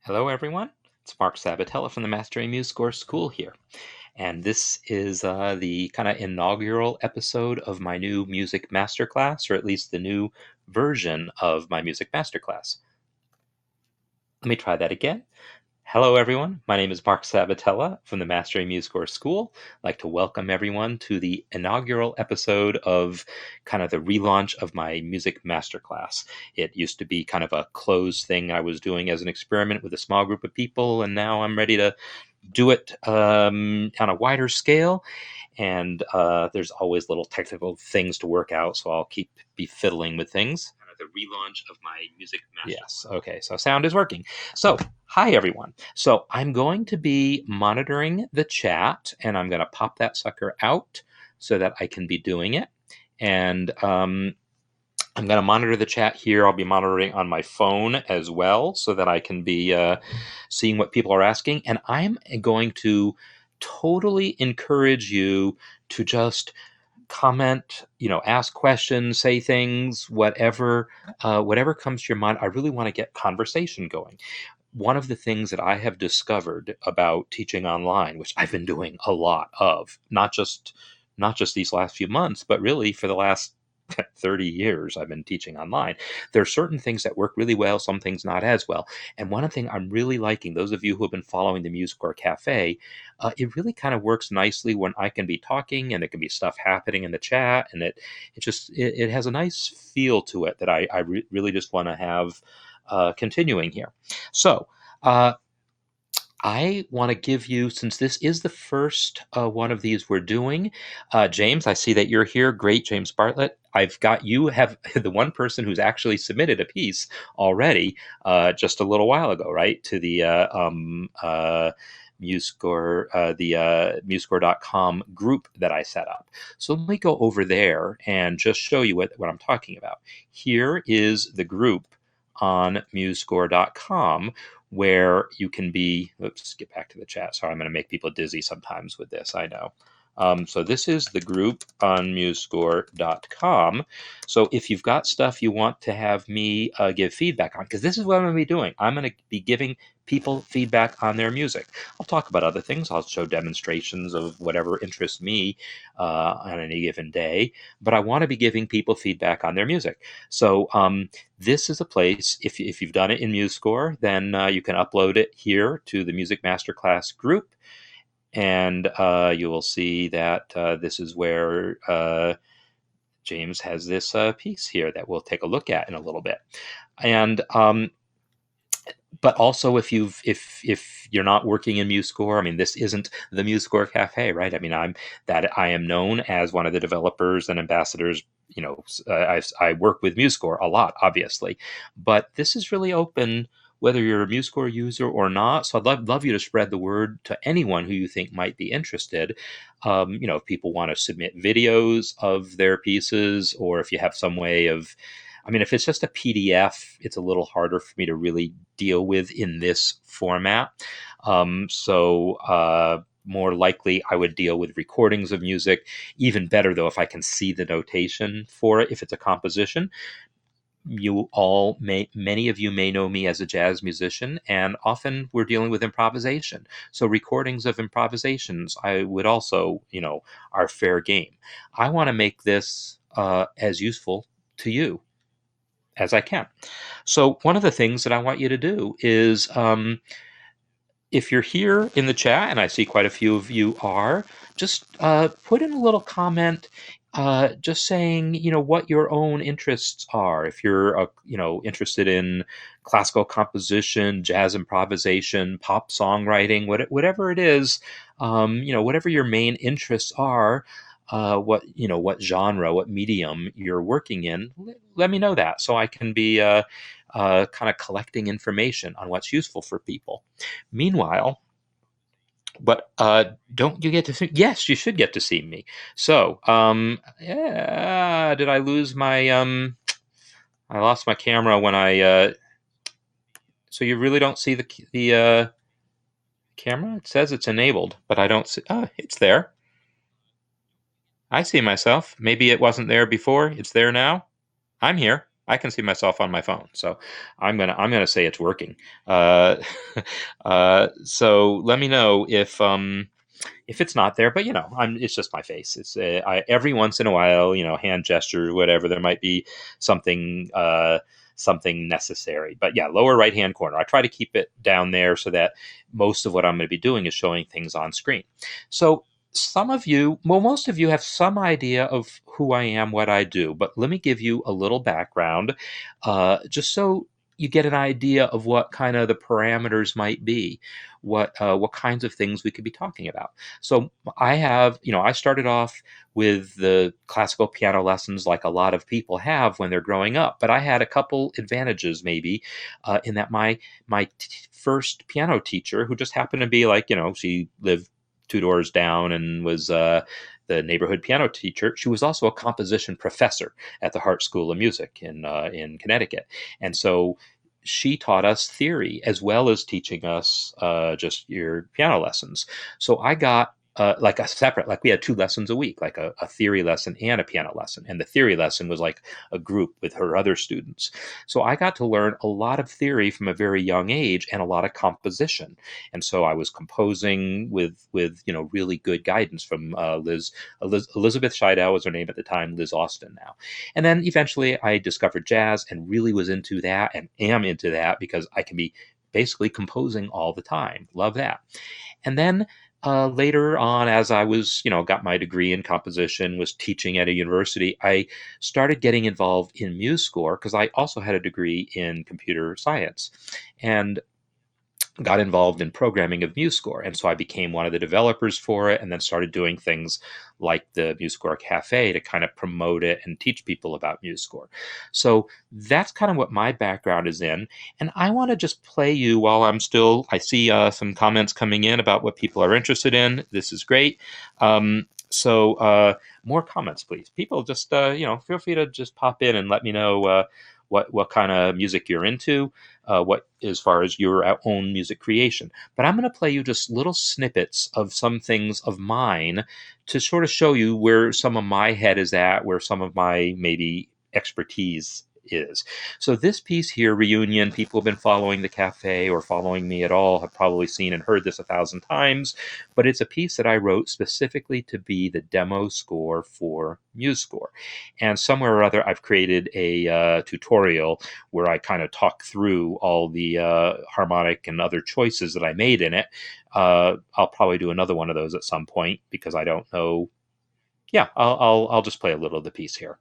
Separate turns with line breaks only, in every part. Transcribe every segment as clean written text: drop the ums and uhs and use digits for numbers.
Hello, everyone. It's Marc Sabatella from the Mastering MuseScore School here. And this is the kind of inaugural episode of my new music masterclass, or at least the new version of my music masterclass. Let me try that again. Hello, everyone. My name is Marc Sabatella from the Mastering MuseScore School. I'd like to welcome everyone to the inaugural episode of kind of the relaunch of my music masterclass. It used to be kind of a closed thing I was doing as an experiment with a small group of people, and now I'm ready to do it on a wider scale. And there's always little technical things to work out, so I'll be fiddling with things. The relaunch of my music masterclass. Yes, okay, so sound is working. So, hi everyone. So I'm going to be monitoring the chat, and I'm going to pop that sucker out so that I can be doing it. And I'm going to monitor the chat here. I'll be monitoring on my phone as well so that I can be seeing what people are asking. And I'm going to totally encourage you to just comment, ask questions, say things, whatever comes to your mind. I really want to get conversation going. One of the things that I have discovered about teaching online, which I've been doing a lot of, not just these last few months, but really for the last 30 years I've been teaching online. There are certain things that work really well, some things not as well. And one thing I'm really liking, those of you who have been following the MuseScore Cafe, it really kind of works nicely when I can be talking and there can be stuff happening in the chat, and it has a nice feel to it that I really just want to have continuing here. So I want to give you, since this is the first one of these we're doing, James, I see that you're here. Great, James Bartlett. You have the one person who's actually submitted a piece already just a little while ago, right, to the MuseScore, MuseScore.com group that I set up. So let me go over there and just show you what I'm talking about. Here is the group on MuseScore.com, where you can be, oops, get back to the chat. Sorry, I'm going to make people dizzy sometimes with this, I know. So this is the group on MuseScore.com. So if you've got stuff you want to have me give feedback on, because this is what I'm going to be doing. I'm going to be giving people feedback on their music. I'll talk about other things. I'll show demonstrations of whatever interests me on any given day. But I want to be giving people feedback on their music. So this is a place, if you've done it in MuseScore, then you can upload it here to the Music Masterclass group. And you will see that this is where James has this piece here that we'll take a look at in a little bit. And but also, if you're not working in MuseScore, I mean, this isn't the MuseScore Cafe, right? I mean, I am known as one of the developers and ambassadors. I work with MuseScore a lot, obviously, but this is really open whether you're a MuseScore user or not. So I'd love you to spread the word to anyone who you think might be interested. If people want to submit videos of their pieces, or if you have some way of, I mean, if it's just a PDF, it's a little harder for me to really deal with in this format. More likely I would deal with recordings of music. Even better, though, if I can see the notation for it, if it's a composition. Many of you may know me as a jazz musician, and often we're dealing with improvisation. So recordings of improvisations, I would also, are fair game. I want to make this as useful to you as I can. So one of the things that I want you to do is, if you're here in the chat, and I see quite a few of you are, just put in a little comment, just saying, what your own interests are. If you're, interested in classical composition, jazz improvisation, pop songwriting, whatever it is, whatever your main interests are, what genre, what medium you're working in, let me know that so I can be kind of collecting information on what's useful for people. Meanwhile, but don't you get to see? Yes, you should get to see me. So, did I lose my? I lost my camera when I. So you really don't see the camera? It says it's enabled, but I don't see. Oh, it's there. I see myself. Maybe it wasn't there before. It's there now. I'm here. I can see myself on my phone, so I'm gonna say it's working. Uh, so let me know if it's not there. But it's just my face. It's every once in a while, hand gesture, whatever. There might be something something necessary. But yeah, lower right hand corner. I try to keep it down there so that most of what I'm going to be doing is showing things on screen. So some of you, well, most of you have some idea of who I am, what I do, but let me give you a little background, just so you get an idea of what kind of the parameters might be, what kinds of things we could be talking about. So I started off with the classical piano lessons like a lot of people have when they're growing up, but I had a couple advantages maybe, in that my first piano teacher, who just happened to be like, she lived two doors down and was the neighborhood piano teacher. She was also a composition professor at the Hart School of Music in Connecticut, and so she taught us theory as well as teaching us just your piano lessons. So I got like a separate, like we had two lessons a week, like a theory lesson and a piano lesson. And the theory lesson was like a group with her other students. So I got to learn a lot of theory from a very young age and a lot of composition. And so I was composing with really good guidance from Elizabeth Scheidel was her name at the time, Liz Austin now. And then eventually I discovered jazz and really was into that and am into that because I can be basically composing all the time. Love that. And then later on, as I was, got my degree in composition, was teaching at a university, I started getting involved in MuseScore because I also had a degree in computer science. And got involved in programming of MuseScore. And so I became one of the developers for it and then started doing things like the MuseScore Cafe to kind of promote it and teach people about MuseScore. So that's kind of what my background is in. And I want to just play you while I see some comments coming in about what people are interested in. This is great. So more comments, please. People just, feel free to just pop in and let me know what kind of music you're into, what as far as your own music creation. But I'm going to play you just little snippets of some things of mine to sort of show you where some of my head is at, where some of my maybe expertise is. So this piece here, Reunion, people have been following the cafe or following me at all have probably seen and heard this 1,000 times, but it's a piece that I wrote specifically to be the demo score for MuseScore. And somewhere or other, I've created a tutorial where I kind of talk through all the harmonic and other choices that I made in it. I'll probably do another one of those at some point because I don't know. Yeah, I'll just play a little of the piece here.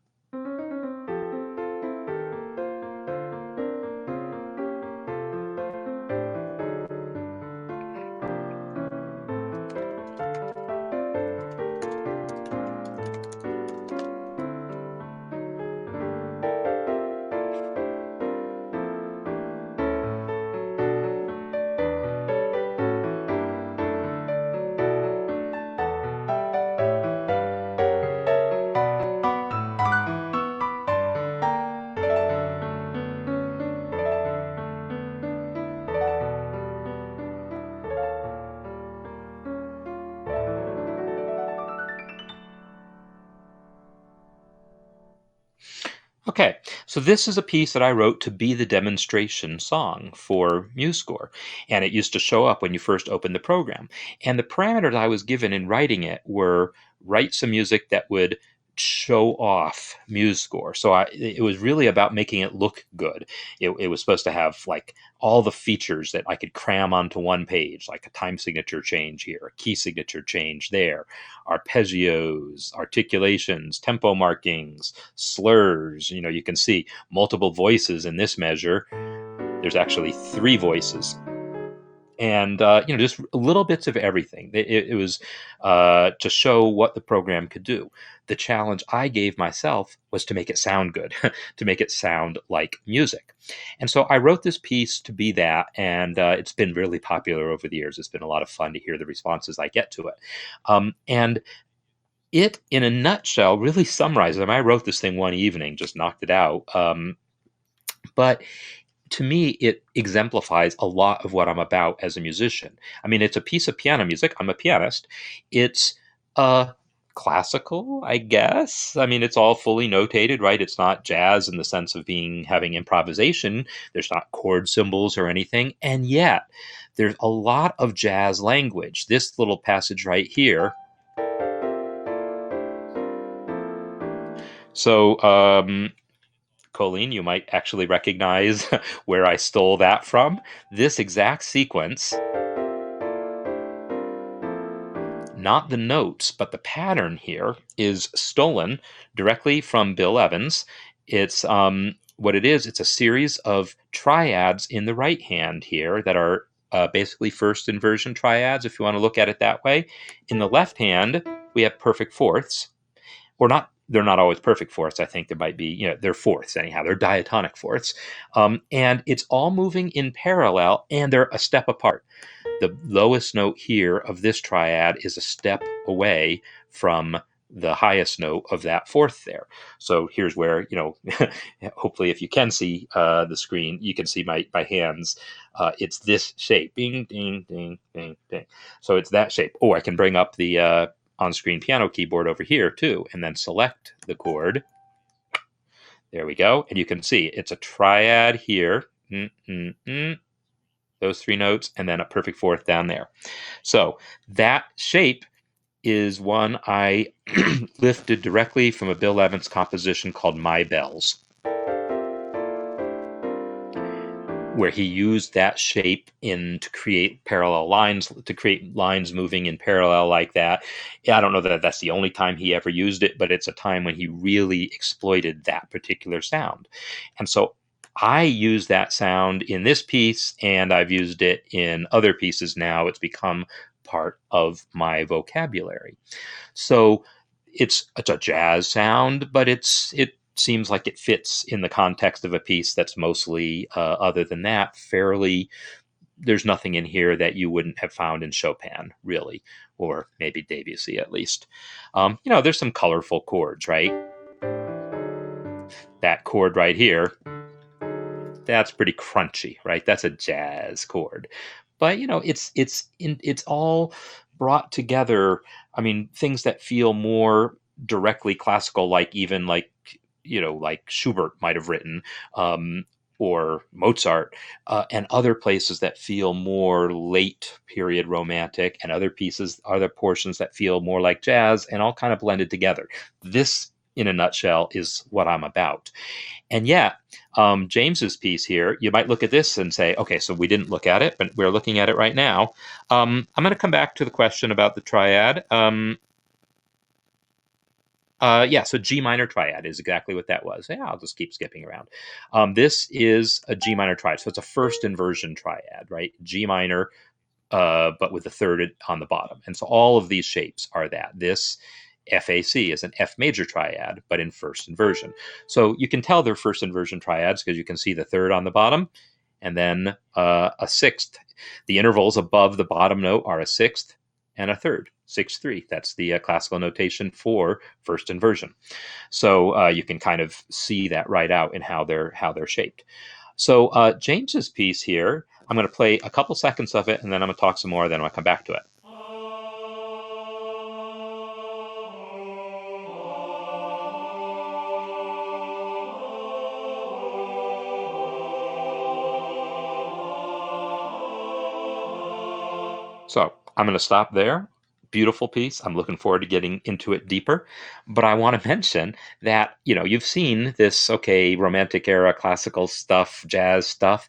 Okay, so this is a piece that I wrote to be the demonstration song for MuseScore, and it used to show up when you first opened the program. And the parameters I was given in writing it were write some music that would show off MuseScore. So it was really about making it look good. It was supposed to have like all the features that I could cram onto one page, like a time signature change here, a key signature change there, arpeggios, articulations, tempo markings, slurs. You can see multiple voices in this measure. There's actually three voices. And just little bits of everything. It was to show what the program could do. The challenge I gave myself was to make it sound good, to make it sound like music. And so I wrote this piece to be that, and it's been really popular over the years. It's been a lot of fun to hear the responses I get to it. And it, in a nutshell, really summarizes. I wrote this thing one evening, just knocked it out. But to me, it exemplifies a lot of what I'm about as a musician. I mean, it's a piece of piano music. I'm a pianist. It's a classical, I guess. I mean, it's all fully notated, right? It's not jazz in the sense of having improvisation. There's not chord symbols or anything. And yet, there's a lot of jazz language. This little passage right here. So, Colleen, you might actually recognize where I stole that from. This exact sequence, not the notes, but the pattern here, is stolen directly from Bill Evans. It's what it is. It's a series of triads in the right hand here that are basically first inversion triads, if you want to look at it that way. In the left hand, we have perfect fourths, or not. They're not always perfect fourths. I think there might be, they're fourths anyhow. They're diatonic fourths, and it's all moving in parallel, and they're a step apart. The lowest note here of this triad is a step away from the highest note of that fourth there. So here's where, hopefully if you can see the screen, you can see my hands. It's this shape. Ding, ding, ding, ding, ding. So it's that shape. Oh, I can bring up the on-screen piano keyboard over here too, and then select the chord. There we go. And you can see it's a triad here. Those three notes, and then a perfect fourth down there. So that shape is one I lifted directly from a Bill Evans composition called My Bells, where he used that shape to create parallel lines, to create lines moving in parallel like that. I don't know that that's the only time he ever used it, but it's a time when he really exploited that particular sound. And so I use that sound in this piece, and I've used it in other pieces now. It's become part of my vocabulary. So it's a jazz sound, but it seems like it fits in the context of a piece that's mostly, other than that, fairly. There's nothing in here that you wouldn't have found in Chopin, really, or maybe Debussy at least. There's some colorful chords, right? That chord right here, that's pretty crunchy, right? That's a jazz chord. But it's all brought together. I mean, things that feel more directly classical, like even like Schubert might have written, or Mozart, and other places that feel more late period romantic, and other portions that feel more like jazz, and all kind of blended together. This, in a nutshell, is what I'm about. And yet, James's piece here, you might look at this and say, okay, so we didn't look at it, but we're looking at it right now. I'm going to come back to the question about the triad. So G minor triad is exactly what that was. Yeah, I'll just keep skipping around. This is a G minor triad, so it's a first inversion triad, right? G minor, but with the third on the bottom. And so all of these shapes are that. This FAC is an F major triad, but in first inversion. So you can tell they're first inversion triads because you can see the third on the bottom, and then a sixth. The intervals above the bottom note are a sixth and a third, 6/3. That's the classical notation for first inversion. So you can kind of see that right out in how they're shaped. So James's piece here, I'm going to play a couple seconds of it, and then I'm going to talk some more. Then I'm going to come back to it. So I'm going to stop there. Beautiful piece. I'm looking forward to getting into it deeper. But I want to mention that, you've seen this, okay, romantic era, classical stuff, jazz stuff.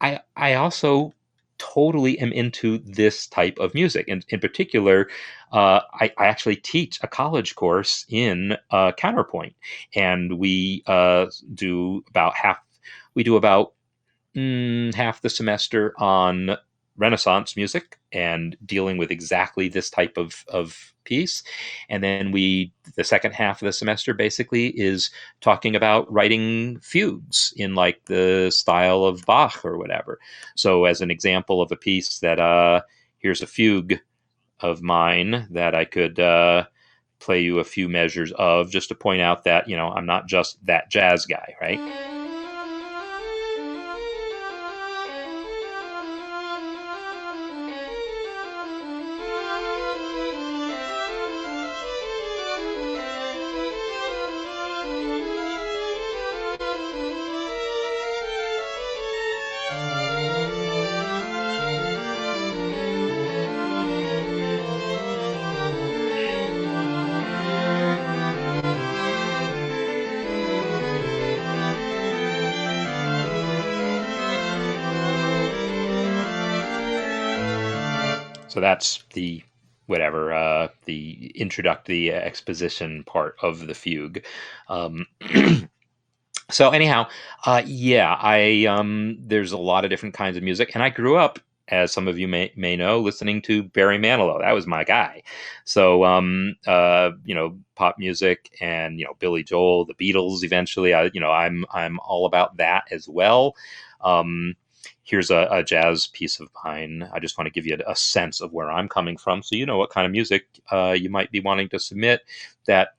I also totally am into this type of music. And in particular, I actually teach a college course in counterpoint. And we do about half the semester on Renaissance music and dealing with exactly this type of piece. And then the second half of the semester basically is talking about writing fugues in like the style of Bach or whatever. So as an example of a piece that, here's a fugue of mine that I could play you a few measures of, just to point out that, I'm not just that jazz guy, right? So that's the whatever the exposition part of the fugue. Um, so anyhow, yeah, I there's a lot of different kinds of music, and I grew up, as some of you may know, listening to Barry Manilow. That was my guy. So pop music and Billy Joel, the Beatles. Eventually, I'm all about that as well. Um, Here's a jazz piece of mine. I just want to give you a sense of where I'm coming from, so you know what kind of music you might be wanting to submit that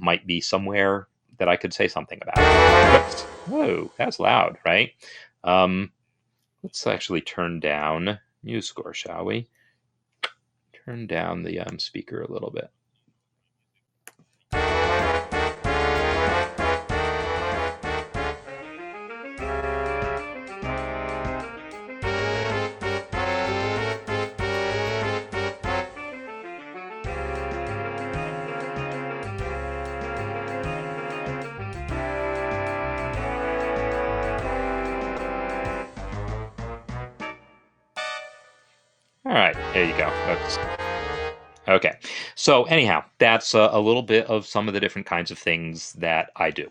might be somewhere that I could say something about. Whoops. Whoa, that's loud, right? Let's actually turn down MuseScore, shall we? Turn down the speaker a little bit. All right, there you go. That's okay. So anyhow, that's a little bit of some of the different kinds of things that I do.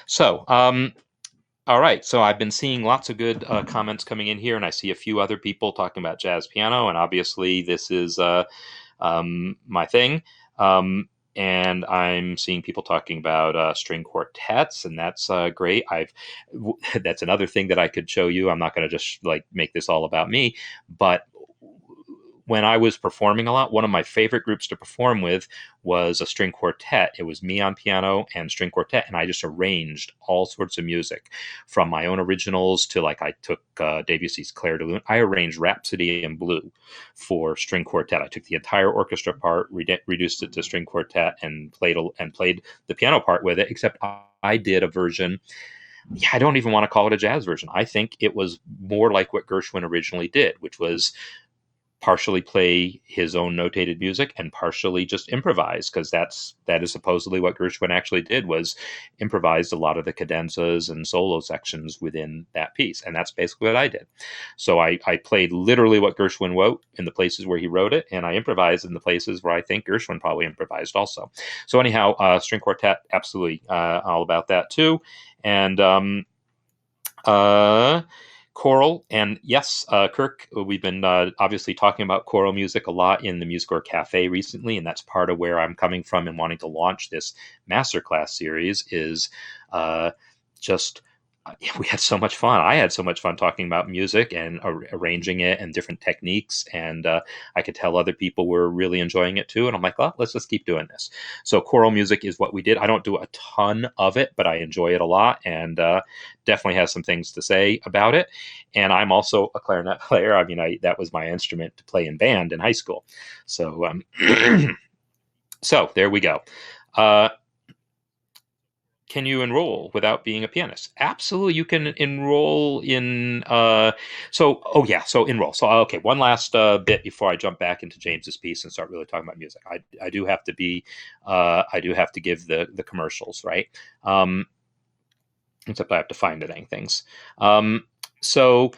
So, all right. So I've been seeing lots of good comments coming in here, and I see a few other people talking about jazz piano, and obviously this is my thing. And I'm seeing people talking about string quartets, and that's great. That's another thing that I could show you. I'm not going to just like make this all about me, but when I was performing a lot, one of my favorite groups to perform with was a string quartet. It was me on piano and string quartet, and I just arranged all sorts of music, from my own originals to I took Debussy's Clair de Lune. I arranged Rhapsody in Blue for string quartet. I took the entire orchestra part, reduced it to string quartet, and played the piano part with it. Except I did a version. Yeah, I don't even want to call it a jazz version. I think it was more like what Gershwin originally did, which was partially play his own notated music and partially just improvise, because that is supposedly what Gershwin actually did, was improvised a lot of the cadences and solo sections within that piece, and that's basically what I did. So I played literally what Gershwin wrote in the places where he wrote it, and I improvised in the places where I think Gershwin probably improvised also. So anyhow, string quartet, absolutely all about that too. And choral, and yes, Kirk, we've been obviously talking about choral music a lot in the MuseScore Cafe recently, and that's part of where I'm coming from in wanting to launch this masterclass series. Is just we had so much fun. I had so much fun talking about music and arranging it and different techniques, and I could tell other people were really enjoying it too. And I'm like, well, let's just keep doing this. So choral music is what we did. I don't do a ton of it, but I enjoy it a lot, and definitely has some things to say about it. And I'm also a clarinet player. I mean, that was my instrument to play in band in high school. So, so there we go. Can you enroll without being a pianist? Absolutely, you can enroll in. So enroll. So okay, one last bit before I jump back into James's piece and start really talking about music. I do have to be. I do have to give the commercials, right? Except I have to find the dang things. So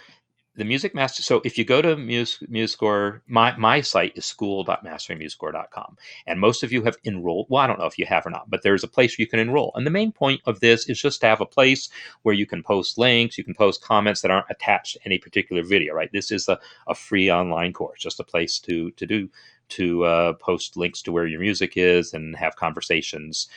the Music Master. So if you go to MuseScore, my site is school.masteringmusescore.com, and most of you have enrolled. Well, I don't know if you have or not, but there's a place where you can enroll. And the main point of this is just to have a place where you can post links, you can post comments that aren't attached to any particular video. Right? This is a free online course, just a place to post links to where your music is and have conversations.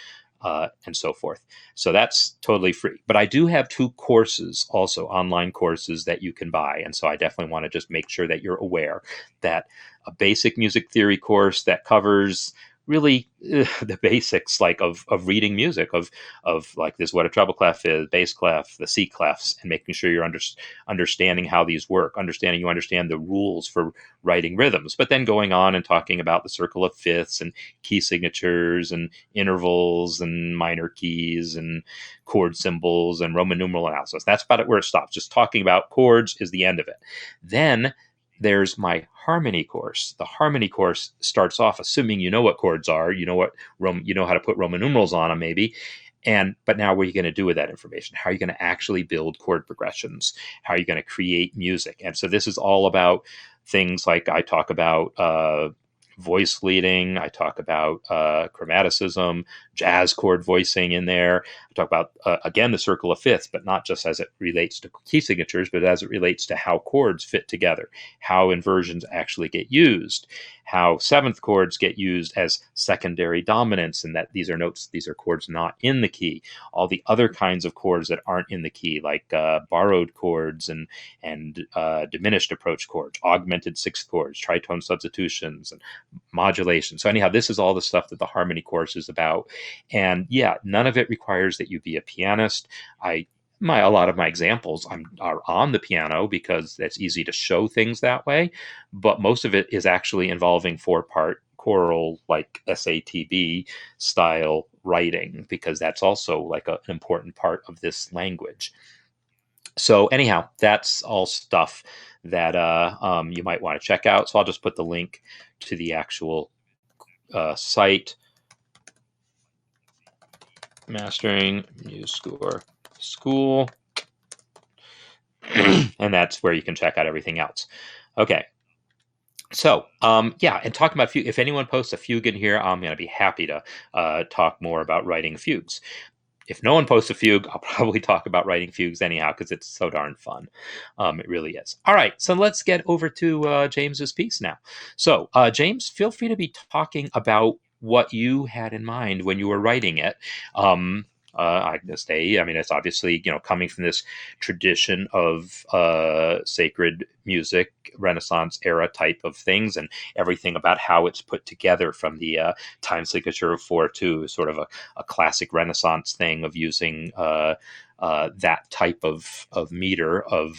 And so forth. So that's totally free. But I do have 2 courses, also online courses that you can buy. And so I definitely want to just make sure that you're aware that a basic music theory course that covers really the basics, like of reading music, of like this, what a treble clef is, bass clef, the C clefs, and making sure you're understanding how these work, you understand the rules for writing rhythms, but then going on and talking about the circle of fifths and key signatures and intervals and minor keys and chord symbols and Roman numeral analysis. That's about it where it stops. Just talking about chords is the end of it. Then there's my harmony course. The harmony course starts off assuming you know what chords are, you know how to put Roman numerals on them maybe. But now what are you going to do with that information? How are you going to actually build chord progressions? How are you going to create music? And so this is all about things like I talk about voice leading, I talk about chromaticism, jazz chord voicing in there. I talk about, again, the circle of fifths, but not just as it relates to key signatures, but as it relates to how chords fit together, how inversions actually get used, how seventh chords get used as secondary dominants, and that these are notes, these are chords not in the key. All the other kinds of chords that aren't in the key, like borrowed chords and diminished approach chords, augmented sixth chords, tritone substitutions, and modulation. So anyhow, this is all the stuff that the harmony course is about. And yeah, none of it requires that you be a pianist. A lot of my examples are on the piano because it's easy to show things that way, but most of it is actually involving 4-part choral, like SATB style writing, because that's also like an important part of this language. So anyhow, that's all stuff that you might want to check out. So I'll just put the link to the actual site, Mastering MuseScore School, and that's where you can check out everything else. Okay. So, yeah, and talking about fugue, if anyone posts a fugue in here, I'm going to be happy to talk more about writing fugues. If no one posts a fugue, I'll probably talk about writing fugues anyhow because it's so darn fun. It really is. All right, so let's get over to James's piece now. So, James, feel free to be talking about what you had in mind when you were writing it. Agnus Dei. I mean, it's obviously, coming from this tradition of sacred music, Renaissance era type of things, and everything about how it's put together from the time signature of 4/2 is sort of a classic Renaissance thing of using that type of meter of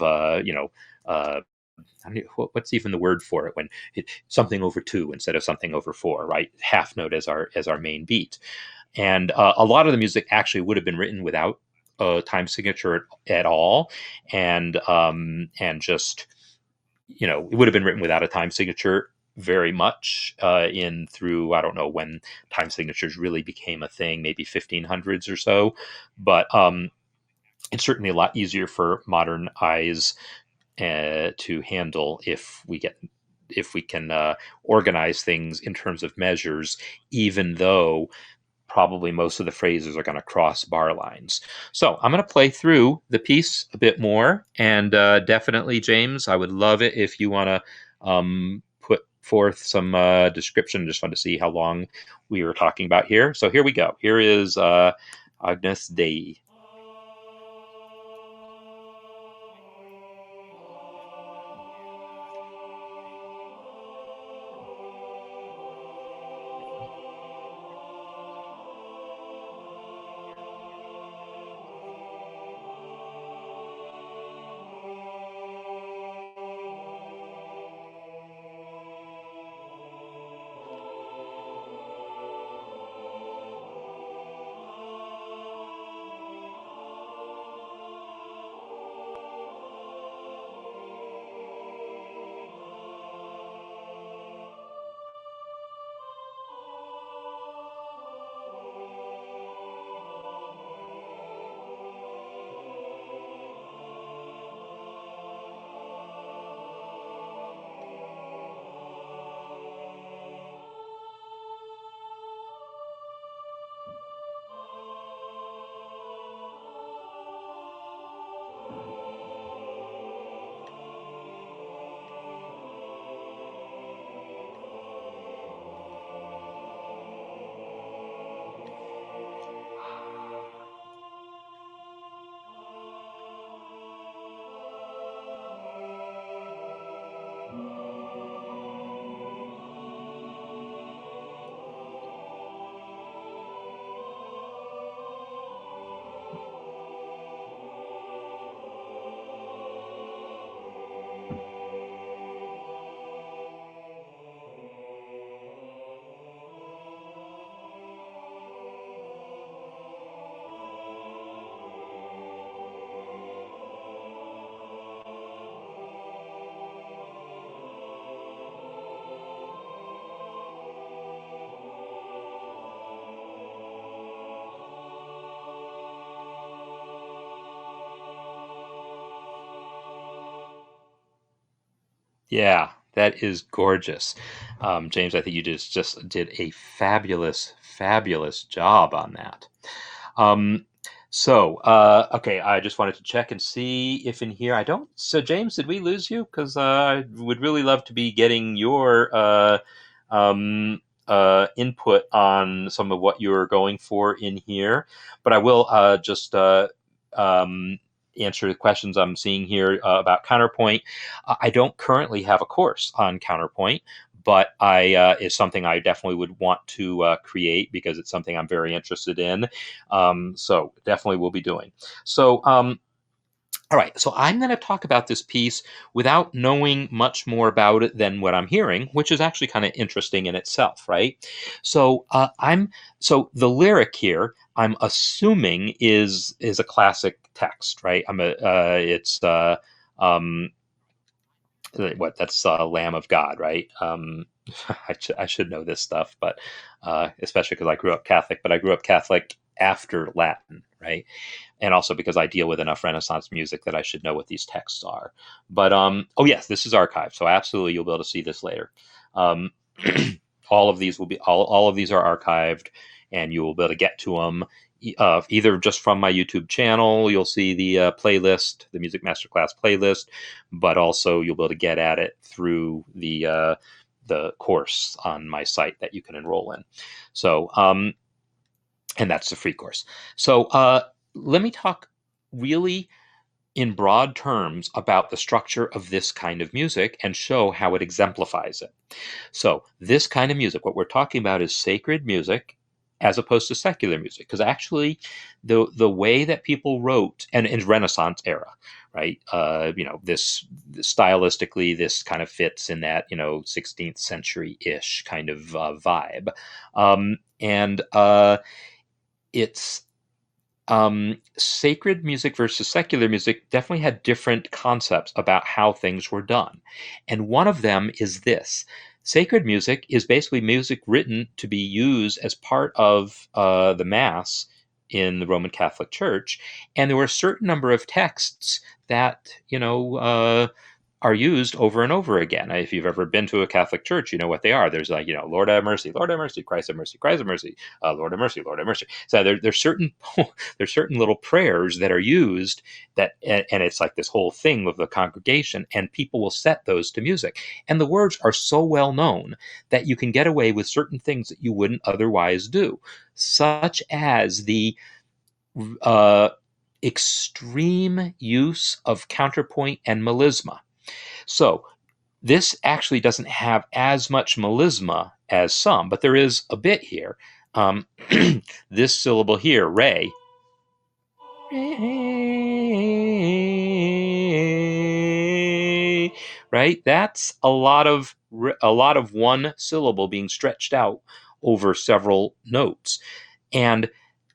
what's even the word for it when something over 2 instead of something over 4, right? Half note as our main beat. And a lot of the music actually would have been written without a time signature at all, and just it would have been written without a time signature very much in through, I don't know when time signatures really became a thing, maybe 1500s or so, but it's certainly a lot easier for modern eyes to handle if we can organize things in terms of measures, even though probably most of the phrases are going to cross bar lines. So I'm going to play through the piece a bit more, and definitely, James, I would love it if you want to put forth some description. Just want to see how long we were talking about here. So here we go. Here is Agnus Dei. Yeah, That is gorgeous. James, I think you just did a fabulous, fabulous job on that. Um, okay, I just wanted to check and see if in here I don't. So, James, did we lose you? Because I would really love to be getting your input on some of what you're going for in here. But I will just um, answer the questions I'm seeing here about counterpoint. I don't currently have a course on counterpoint, but I is something I definitely would want to create because it's something I'm very interested in. So definitely will be doing. So all right, so I'm going to talk about this piece without knowing much more about it than what I'm hearing, which is actually kind of interesting in itself, right? So the lyric here, I'm assuming is a classic text, right? It's um, what that's Lamb of God, right? I should know this stuff, but especially because I grew up Catholic, but I grew up Catholic after Latin, right? And also because I deal with enough Renaissance music that I should know what these texts are. But oh yes, this is archived, so absolutely you'll be able to see this later. Um, all of these will be all of these are archived, and you will be able to get to them either just from my YouTube channel. You'll see the playlist, the Music Masterclass playlist, but also you'll be able to get at it through the course on my site that you can enroll in. So and that's the free course. So let me talk really in broad terms about the structure of this kind of music and show how it exemplifies it. So, this kind of music, what we're talking about is sacred music as opposed to secular music, because actually the way that people wrote, and in Renaissance era, right, this stylistically, this kind of fits in that 16th century ish kind of vibe, and it's sacred music versus secular music definitely had different concepts about how things were done. And one of them is this: sacred music is basically music written to be used as part of the Mass in the Roman Catholic Church. And there were a certain number of texts that, are used over and over again. If you've ever been to a Catholic church, you know what they are. There's like, Lord have mercy, Lord have mercy, Christ have mercy, Christ have mercy, Lord have mercy, Lord have mercy. So there's certain there's certain little prayers that are used and it's like this whole thing with the congregation, and people will set those to music. And the words are so well known that you can get away with certain things that you wouldn't otherwise do, such as the uh, extreme use of counterpoint and melisma. So this actually doesn't have as much melisma as some, but there is a bit here. This syllable here, re, right? That's a lot of one syllable being stretched out over several notes. And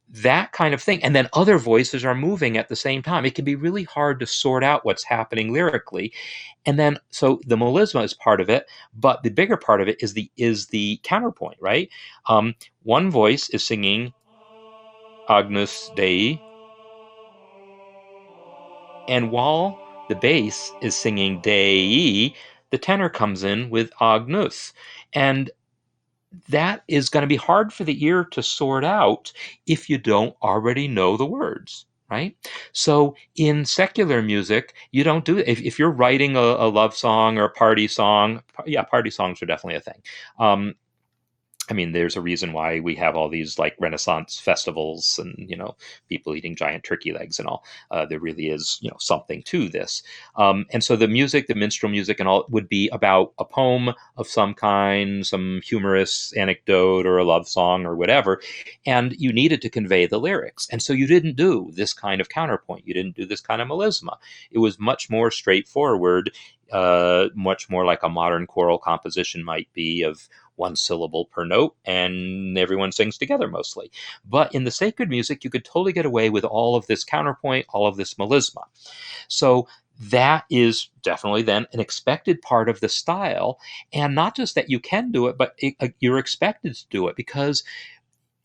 that kind of thing. And then other voices are moving at the same time. It can be really hard to sort out what's happening lyrically. And then, so the melisma is part of it, but the bigger part of it is the counterpoint, right? One voice is singing Agnus Dei, and while the bass is singing Dei, the tenor comes in with Agnus. And that is going to be hard for the ear to sort out if you don't already know the words, right? So in secular music, you don't do it. If you're writing a love song or a party song, yeah, party songs are definitely a thing. I mean, there's a reason why we have all these like Renaissance festivals and, people eating giant turkey legs and all. There really is, something to this. And so the music, the minstrel music and all would be about a poem of some kind, some humorous anecdote or a love song or whatever. And you needed to convey the lyrics. And so you didn't do this kind of counterpoint. You didn't do this kind of melisma. It was much more straightforward, much more like a modern choral composition might be, of one syllable per note, and everyone sings together mostly. But in the sacred music, you could totally get away with all of this counterpoint, all of this melisma. So that is definitely then an expected part of the style. And not just that you can do it, but you're expected to do it, because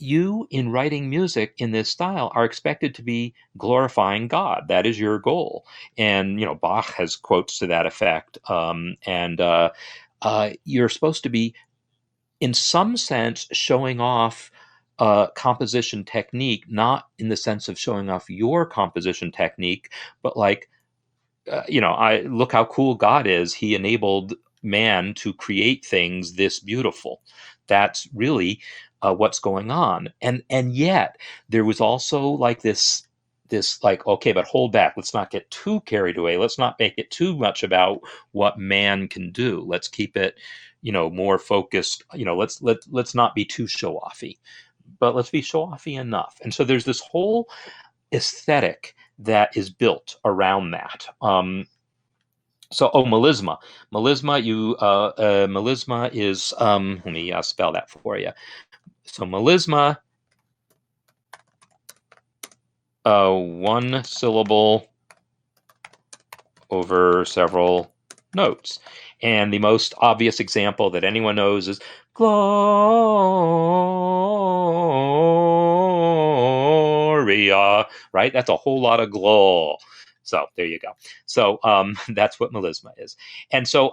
you, in writing music in this style, are expected to be glorifying God. That is your goal. And, Bach has quotes to that effect. And you're supposed to be, in some sense, showing off composition technique, not in the sense of showing off your composition technique, but like, I look how cool God is. He enabled man to create things this beautiful. That's really what's going on. And yet there was also like this like, okay, but hold back. Let's not get too carried away. Let's not make it too much about what man can do. Let's keep it, more focused. Let's not be too show offy, but let's be show offy enough. And so there's this whole aesthetic that is built around that. Melisma. Melisma is, let me spell that for you. So melisma, one syllable over several notes. And the most obvious example that anyone knows is Gloria, right? That's a whole lot of glow. So there you go. So that's what melisma is. And so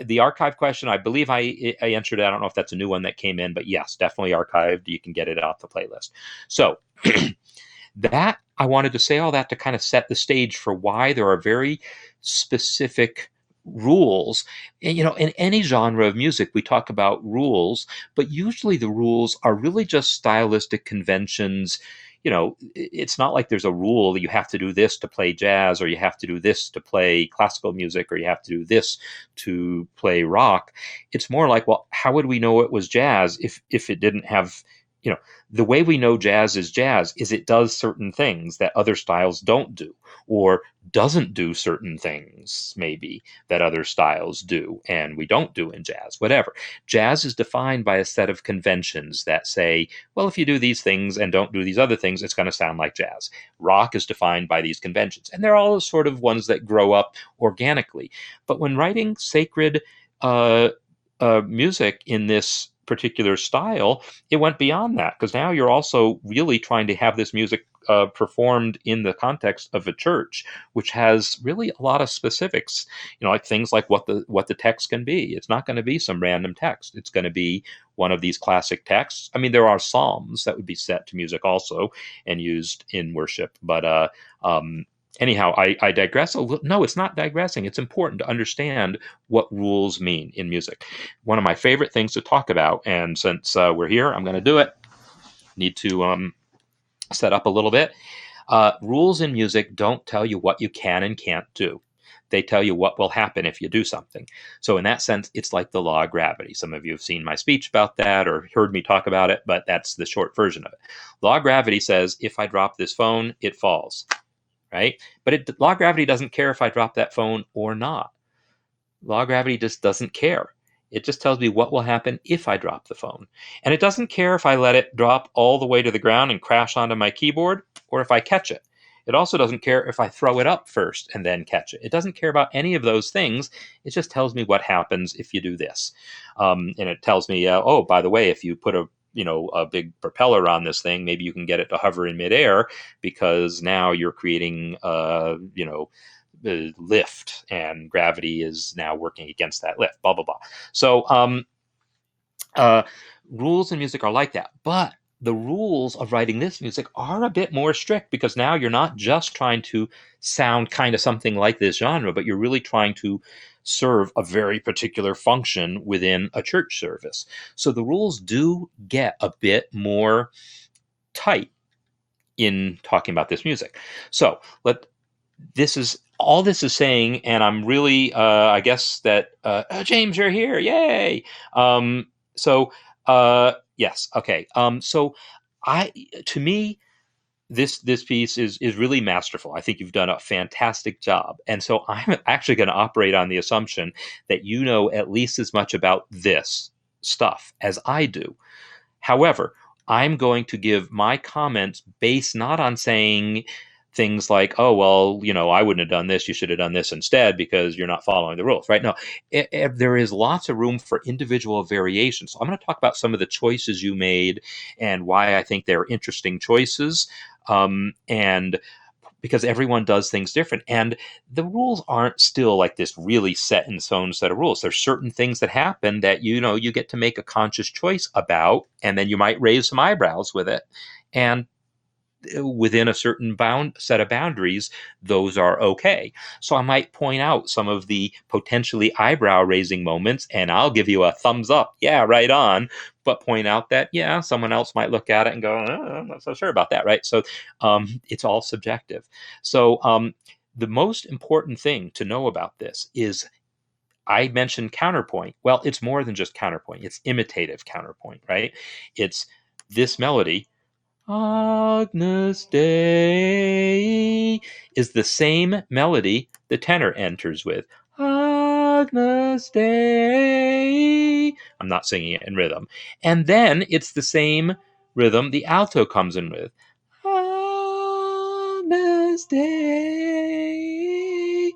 the archive question, I believe I answered it. I don't know if that's a new one that came in, but yes, definitely archived. You can get it off the playlist. So that, I wanted to say all that to kind of set the stage for why there are very specific rules. And, in any genre of music, we talk about rules, but usually the rules are really just stylistic conventions. It's not like there's a rule that you have to do this to play jazz, or you have to do this to play classical music, or you have to do this to play rock. It's more like, well, how would we know it was jazz if it didn't have, the way we know jazz is it does certain things that other styles don't do, or doesn't do certain things maybe that other styles do and we don't do in jazz. Whatever. Jazz is defined by a set of conventions that say, well, if you do these things and don't do these other things, it's going to sound like jazz. Rock is defined by these conventions, and they're all sort of ones that grow up organically. But when writing sacred music in this particular style, it went beyond that, because now you're also really trying to have this music performed in the context of a church, which has really a lot of specifics, like things like what the text can be. It's not going to be some random text. It's going to be one of these classic texts. I mean, there are psalms that would be set to music also and used in worship, but anyhow, I digress a little. No, it's not digressing. It's important to understand what rules mean in music. One of my favorite things to talk about, and since we're here, I'm going to do it. Need to set up a little bit. Rules in music don't tell you what you can and can't do. They tell you what will happen if you do something. So in that sense, it's like the law of gravity. Some of you have seen my speech about that or heard me talk about it, but that's the short version of it. Law of gravity says, if I drop this phone, it falls. Right? But law of gravity doesn't care if I drop that phone or not. Law of gravity just doesn't care. It just tells me what will happen if I drop the phone. And it doesn't care if I let it drop all the way to the ground and crash onto my keyboard, or if I catch it. It also doesn't care if I throw it up first and then catch it. It doesn't care about any of those things. It just tells me what happens if you do this. And it tells me, oh, by the way, if you put a big propeller on this thing, maybe you can get it to hover in midair, because now you're creating, lift, and gravity is now working against that lift, blah, blah, blah. So rules in music are like that. But the rules of writing this music are a bit more strict, because now you're not just trying to sound kind of something like this genre, but you're really trying to serve a very particular function within a church service. So the rules do get a bit more tight in talking about this music. So this is saying, and I'm really, I guess that, James, you're here. Yay. Yes. Okay. To me, this piece is really masterful. I think you've done a fantastic job. And so I'm actually going to operate on the assumption that you know at least as much about this stuff as I do. However, I'm going to give my comments based not on saying things like, oh, well, I wouldn't have done this, you should have done this instead because you're not following the rules, right? No, there is lots of room for individual variation. So I'm going to talk about some of the choices you made and why I think they're interesting choices. And because everyone does things different, and the rules aren't still like this really set in stone set of rules. There's certain things that happen that you get to make a conscious choice about, and then you might raise some eyebrows with it, and within a certain set of boundaries, those are okay. So I might point out some of the potentially eyebrow raising moments, and I'll give you a thumbs up, yeah, right on, but point out that, yeah, someone else might look at it and go, I'm not so sure about that, right? So it's all subjective. So the most important thing to know about this is, I mentioned counterpoint. Well, it's more than just counterpoint. It's imitative counterpoint, right? It's this melody, Agnus Dei, is the same melody the tenor enters with. Agnus Dei. I'm not singing it in rhythm. And then it's the same rhythm the alto comes in with. Agnus Dei.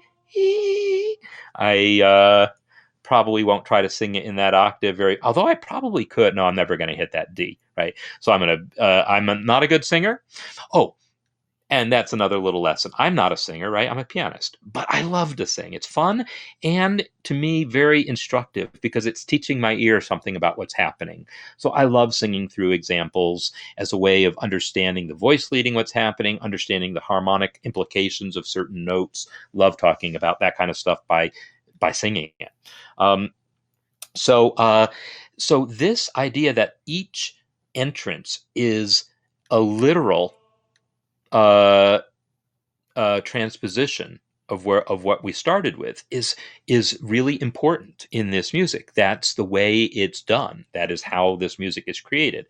I probably won't try to sing it in that octave although I probably could. No, I'm never going to hit that D, right? So I'm not a good singer. Oh, and that's another little lesson. I'm not a singer, right? I'm a pianist, but I love to sing. It's fun, and to me, very instructive because it's teaching my ear something about what's happening. So I love singing through examples as a way of understanding the voice leading what's happening, understanding the harmonic implications of certain notes. Love talking about that kind of stuff by singing it. Um, so this idea that each entrance is a literal uh, transposition of what we started with is really important in this music. That's the way it's done. That is how this music is created,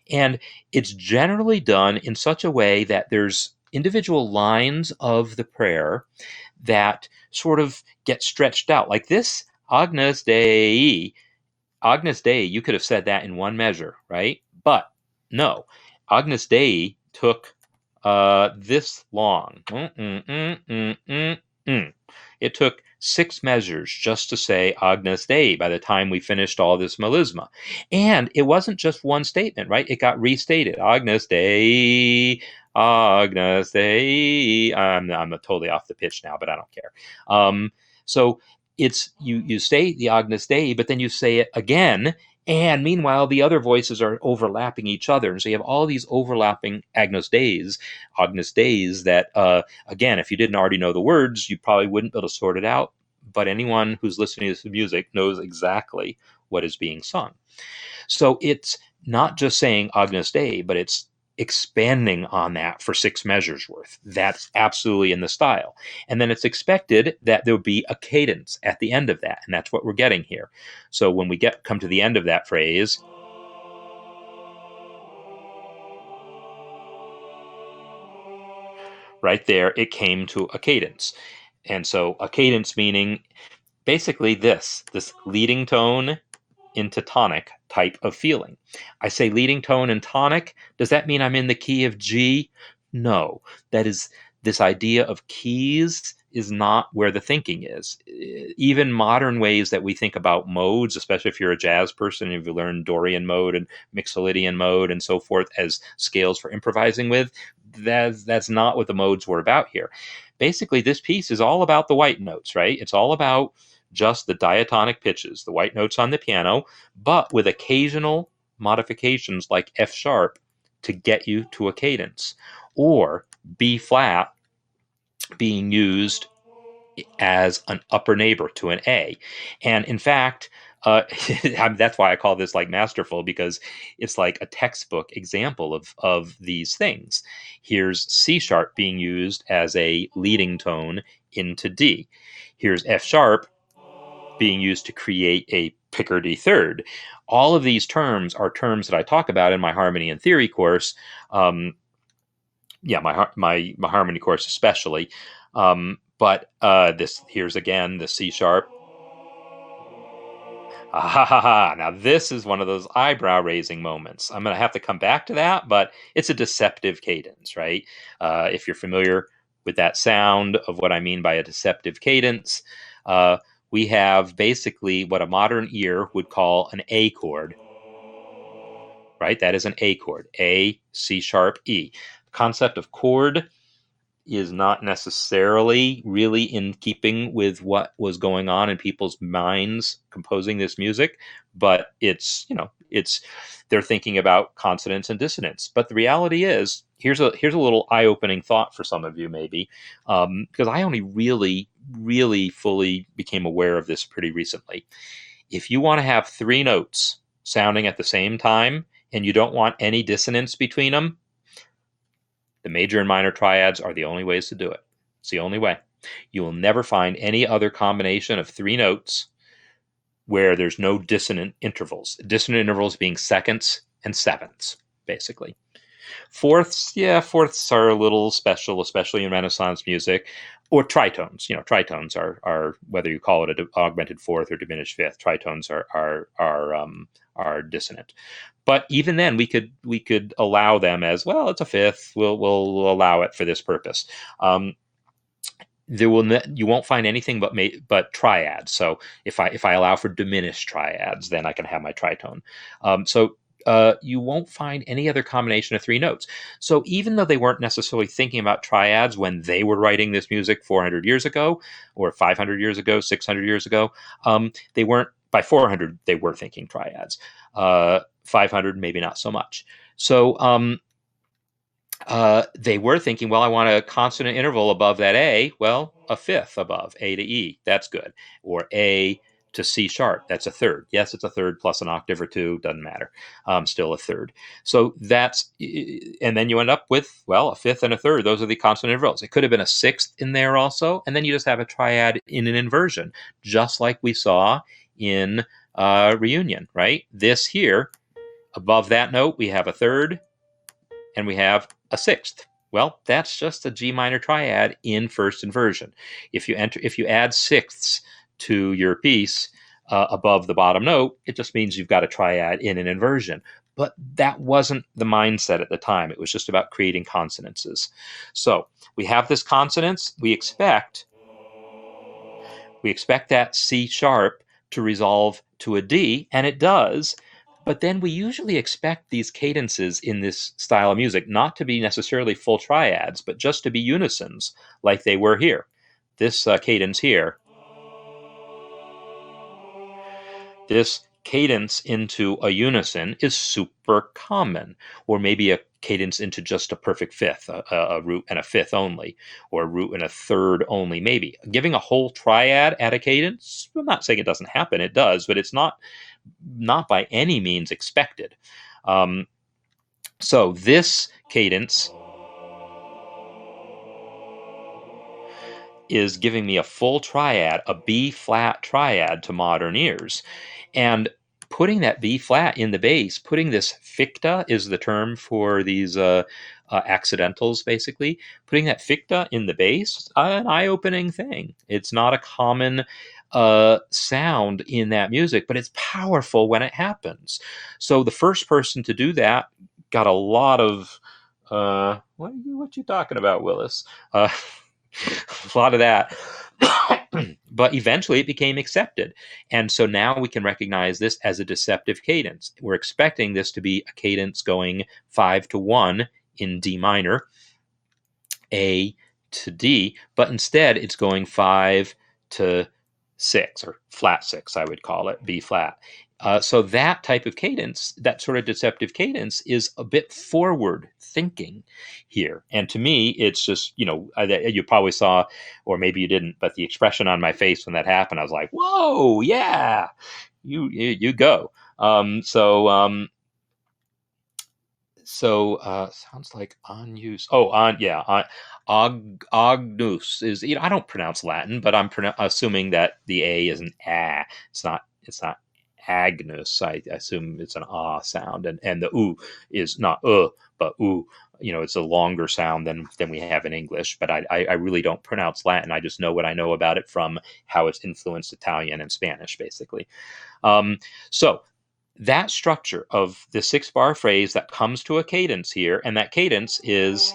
and it's generally done in such a way that there's individual lines of the prayer that sort of get stretched out, like this Agnus Dei. Agnus Dei, you could have said that in one measure, right? But no, Agnus Dei took this long. It took 6 measures just to say Agnus Dei by the time we finished all this melisma. And it wasn't just one statement, right? It got restated. Agnus Dei, Agnus Dei. I'm totally off the pitch now, but I don't care. So it's you say the Agnus Dei, but then you say it again, and meanwhile the other voices are overlapping each other, and so you have all these overlapping Agnus Deis that again, if you didn't already know the words, you probably wouldn't be able to sort it out. But anyone who's listening to this music knows exactly what is being sung. So it's not just saying Agnus Dei, but it's expanding on that for 6 measures worth. That's absolutely in the style. And then it's expected that there would be a cadence at the end of that, and that's what we're getting here. So when we come to the end of that phrase, right there, it came to a cadence. And so a cadence meaning basically this leading tone into tonic type of feeling. I say leading tone and tonic. Does that mean I'm in the key of G? No. That is, this idea of keys is not where the thinking is. Even modern ways that we think about modes, especially if you're a jazz person, if you learn Dorian mode and Mixolydian mode and so forth as scales for improvising with, that's not what the modes were about here. Basically, this piece is all about the white notes, right? It's all about just the diatonic pitches, the white notes on the piano, but with occasional modifications like F sharp to get you to a cadence, or B flat being used as an upper neighbor to an A. And in fact, that's why I call this like masterful, because it's like a textbook example of these things. Here's C sharp being used as a leading tone into D. Here's F sharp being used to create a Picardy third. All of these terms are terms that I talk about in my harmony and theory course. My harmony course especially. But this here's again the C sharp Ah, ha, ha, ha. Now, this is one of those eyebrow raising moments. I'm going to have to come back to that, but it's a deceptive cadence, right? If you're familiar with that sound of what I mean by a deceptive cadence, uh, we have basically what a modern ear would call an A chord, right? That is an A chord, A, C sharp, E. The concept of chord is not necessarily really in keeping with what was going on in people's minds composing this music, but it's they're thinking about consonants and dissonance. But the reality is, here's a little eye-opening thought for some of you, maybe, because I only really fully became aware of this pretty recently. If you want to have three notes sounding at the same time and you don't want any dissonance between them, the major and minor triads are the only ways to do it. It's the only way. You will never find any other combination of three notes where there's no dissonant intervals. Dissonant intervals being seconds and sevenths, basically. Fourths, yeah, fourths are a little special, especially in Renaissance music, or tritones. Tritones are whether you call it an augmented fourth or diminished fifth. Tritones are dissonant. But even then, we could allow them as well. It's a fifth. We'll allow it for this purpose. You won't find anything but triads. So if I allow for diminished triads, then I can have my tritone. You won't find any other combination of three notes. So even though they weren't necessarily thinking about triads when they were writing this music 400 years ago, or 500 years ago, 600 years ago, they weren't. By 400, they were thinking triads. 500, maybe not so much. So they were thinking, well, I want a consonant interval above that A. Well, a fifth above A to E. That's good. Or A to C sharp. That's a third. Yes, it's a third plus an octave or two. Doesn't matter. Still a third. So and then you end up with, well, a fifth and a third. Those are the consonant intervals. It could have been a sixth in there also. And then you just have a triad in an inversion, just like we saw in Reunion, right? This here, above that note, we have a third and we have a sixth. Well, that's just a G minor triad in first inversion. If you add sixths to your piece above the bottom note, it just means you've got a triad in an inversion. But that wasn't the mindset at the time. It was just about creating consonances. So we have this consonance. We expect that C sharp to resolve to a D, and it does. But then we usually expect these cadences in this style of music not to be necessarily full triads, but just to be unisons, like they were here. This cadence here, this cadence into a unison is super common, or maybe a cadence into just a perfect fifth, a root and a fifth only, or a root and a third only, maybe. Giving a whole triad at a cadence, I'm not saying it doesn't happen, it does, but it's not by any means expected. So this cadence is giving me a full triad, a B flat triad to modern ears. And putting that B flat in the bass, putting this ficta is the term for these accidentals, basically. Putting that ficta in the bass, an eye-opening thing. It's not a common sound in that music, but it's powerful when it happens. So the first person to do that got a lot of what you talking about, Willis? A lot of that. But eventually it became accepted. And so now we can recognize this as a deceptive cadence. We're expecting this to be a cadence going 5-1 in D minor, A to D, but instead it's going 5-6, or flat 6, I would call it, B flat. So that type of cadence, that sort of deceptive cadence, is a bit forward thinking here. And to me, it's just, you probably saw, or maybe you didn't, but the expression on my face when that happened, I was like, whoa, yeah, you go. Sounds like unused. Agnus is. I don't pronounce Latin, but I'm assuming that the A is an A. It's not Agnus. I assume it's an ah sound, and the oo is not but oo. it's a longer sound than we have in English, but I really don't pronounce Latin. I just know what I know about it from how it's influenced Italian and Spanish, basically. So that structure of the 6-bar phrase that comes to a cadence here, and that cadence is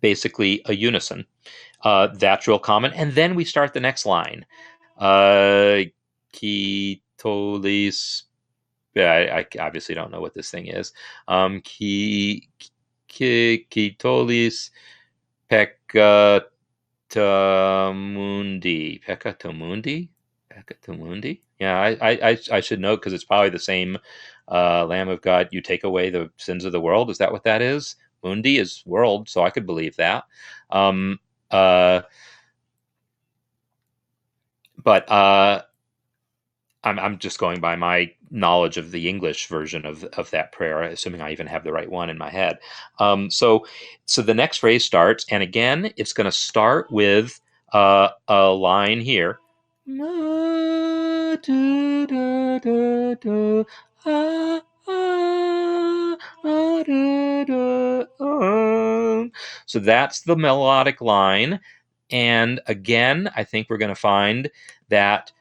basically a unison. That's real common. And then we start the next line. Ketolis. I obviously don't know what this thing is. Ketolis peccatamundi. Peccatamundi? Peccatamundi? Yeah, I should know because it's probably the same Lamb of God. You take away the sins of the world. Is that what that is? Mundi is world, so I could believe that. But I'm just going by my knowledge of the English version of that prayer, assuming I even have the right one in my head. So the next phrase starts, and again, it's going to start with a line here. So that's the melodic line. And again, I think we're going to find that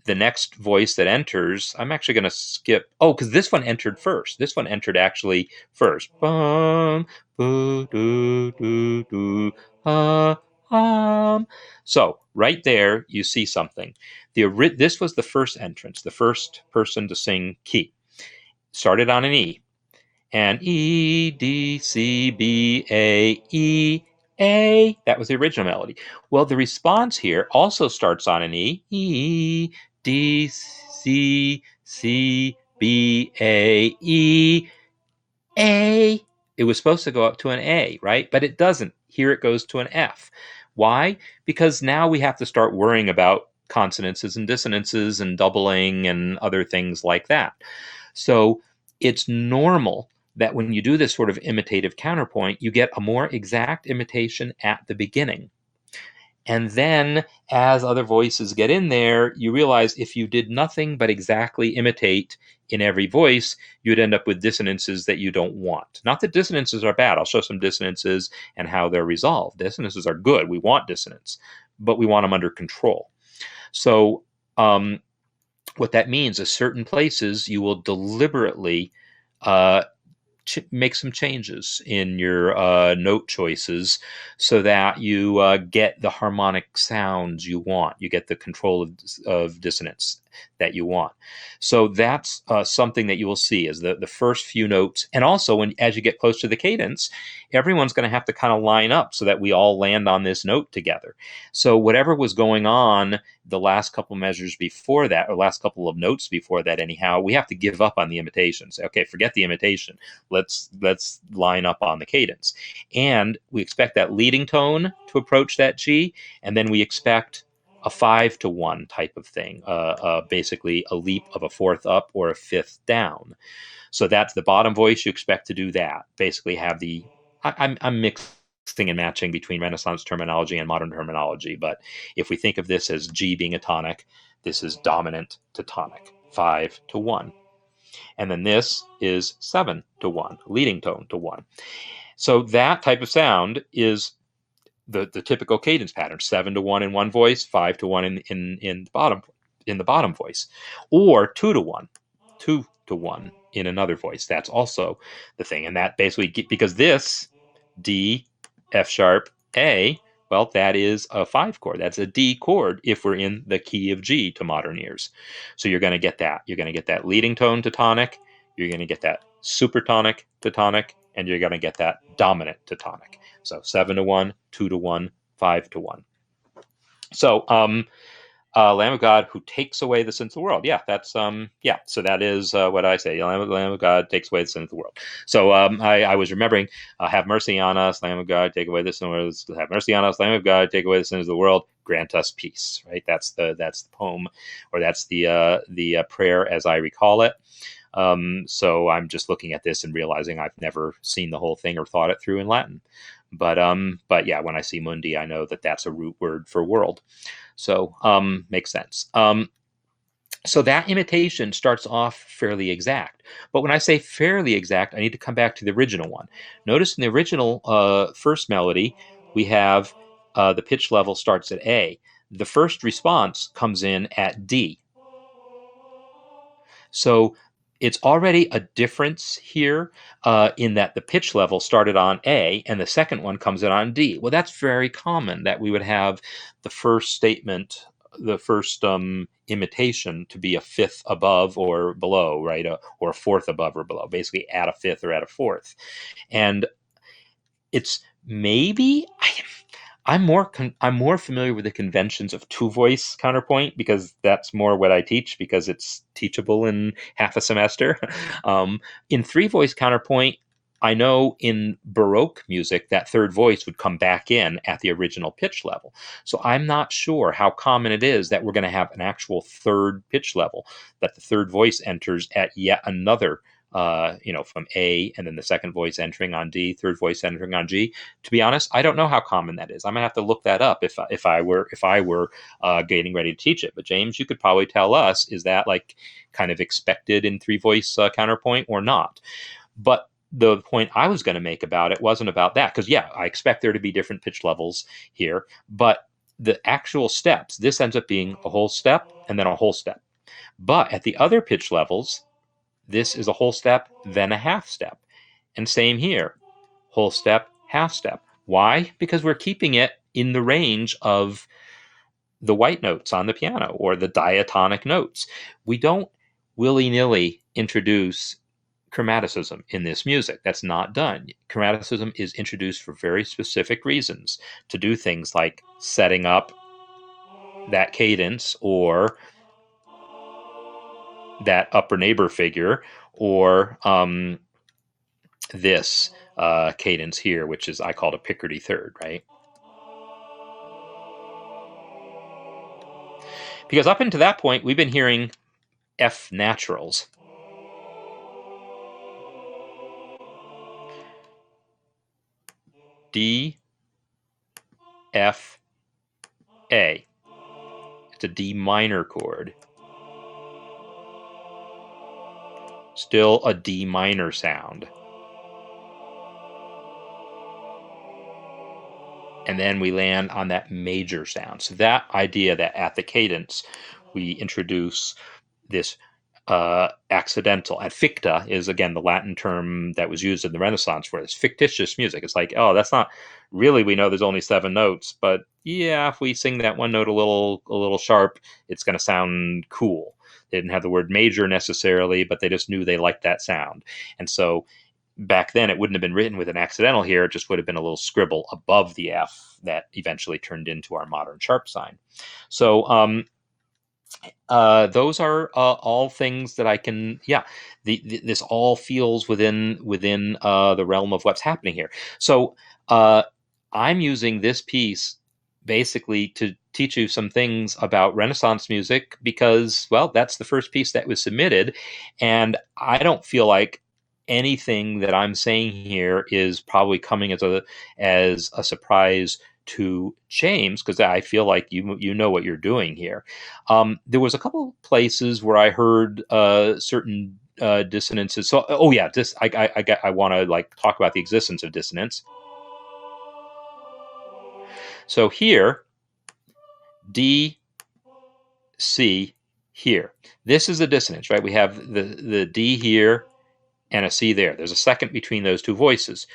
the next voice that enters, I'm actually going to skip. Oh, because this one entered first. This one entered actually first. Bum, boo, doo, doo, doo, so right there, you see something. This was the first entrance, the first person to sing key. Started on an E. And E, D, C, B, A, E, A. That was the original melody. Well, the response here also starts on an E. E, D, C, C, B, A, E, A. It was supposed to go up to an A, right? But it doesn't. Here it goes to an F. Why? Because now we have to start worrying about consonances and dissonances and doubling and other things like that. So it's normal that when you do this sort of imitative counterpoint, you get a more exact imitation at the beginning. And then as other voices get in there, you realize if you did nothing but exactly imitate in every voice, you'd end up with dissonances that you don't want. Not that dissonances are bad. I'll show some dissonances and how they're resolved. Dissonances are good. We want dissonance, but we want them under control. So what that means is certain places you will deliberately make some changes in your note choices so that you get the harmonic sounds you want. You get the control of dissonance that you want. So that's something that you will see is the first few notes. And also, as you get close to the cadence, everyone's going to have to kind of line up so that we all land on this note together. So whatever was going on the last couple measures before that, or last couple of notes before that anyhow, we have to give up on the imitation. Say, okay, forget the imitation. Let's line up on the cadence. And we expect that leading tone to approach that G, and then we expect a 5-to-1 type of thing, basically a leap of a fourth up or a fifth down. So that's the bottom voice. You expect to do that. Basically have the, I'm mixing and matching between Renaissance terminology and modern terminology. But if we think of this as G being a tonic, this is dominant to tonic, 5-to-1. And then this is 7-to-1, leading tone to 1. So that type of sound is the typical cadence pattern: 7-to-1 in one voice, 5-to-1 in the bottom voice, or 2-to-1, 2-to-1 in another voice. That's also the thing, and that basically, because this D, F sharp, A, well, that is a 5 chord. That's a D chord if we're in the key of G to modern ears. So you're going to get that. You're going to get that leading tone to tonic. You're going to get that supertonic to tonic, and you're going to get that dominant to tonic. So 7-to-1, 2-to-1, 5-to-1. So Lamb of God who takes away the sins of the world. Yeah, that's So that is what I say. Lamb of God takes away the sins of the world. So I was remembering, have mercy on us, Lamb of God, take away the sins of the world. Have mercy on us, Lamb of God, take away the sins of the world. Grant us peace. Right. That's the poem, or that's the prayer as I recall it. So I'm just looking at this and realizing I've never seen the whole thing or thought it through in Latin. But yeah, when I see mundi, I know that that's a root word for world. So makes sense. So that imitation starts off fairly exact. But when I say fairly exact, I need to come back to the original one. Notice in the original first melody, we have the pitch level starts at A. The first response comes in at D. So it's already a difference here in that the pitch level started on A and the second one comes in on D. Well, that's very common that we would have the first statement, the first imitation to be a fifth above or below, right? Or a fourth above or below, basically add a fifth or add a fourth. And it's maybe I'm more familiar with the conventions of two voice counterpoint because that's more what I teach because it's teachable in half a semester. In three voice counterpoint, I know in Baroque music that third voice would come back in at the original pitch level. So I'm not sure how common it is that we're going to have an actual third pitch level, that the third voice enters at yet another from A, and then the second voice entering on D, third voice entering on G. To be honest, I don't know how common that is. I'm gonna have to look that up if I were getting ready to teach it. But James, you could probably tell us, is that like kind of expected in three voice counterpoint or not? But the point I was going to make about it wasn't about that, because yeah, I expect there to be different pitch levels here, but the actual steps, this ends up being a whole step and then a whole step. But at the other pitch levels, this is a whole step, then a half step. And same here, whole step, half step. Why? Because we're keeping it in the range of the white notes on the piano or the diatonic notes. We don't willy-nilly introduce chromaticism in this music. That's not done. Chromaticism is introduced for very specific reasons, to do things like setting up that cadence or that upper neighbor figure, or this cadence here, which is I called a Picardy third, right? Because up until that point, we've been hearing F naturals. D, F, A. It's a D minor chord. Still a D minor sound. And then we land on that major sound. So that idea that at the cadence, we introduce this accidental. And ficta is, again, the Latin term that was used in the Renaissance for this fictitious music. It's like, oh, that's not really, we know there's only 7 notes, but yeah, if we sing that one note a little sharp, it's going to sound cool. They didn't have the word major necessarily, but they just knew they liked that sound. And so back then, it wouldn't have been written with an accidental here. It just would have been a little scribble above the F that eventually turned into our modern sharp sign. So those are all things that I can, this all feels within the realm of what's happening here. So I'm using this piece basically to teach you some things about Renaissance music because, well, that's the first piece that was submitted, and I don't feel like anything that I'm saying here is probably coming as a surprise to James, because I feel like you know what you're doing here. There was a couple places where I heard certain dissonances. So, oh yeah, I want to like talk about the existence of dissonance. So here, D, C, here. This is a dissonance, right? We have the D here and a C there. There's a second between those two voices.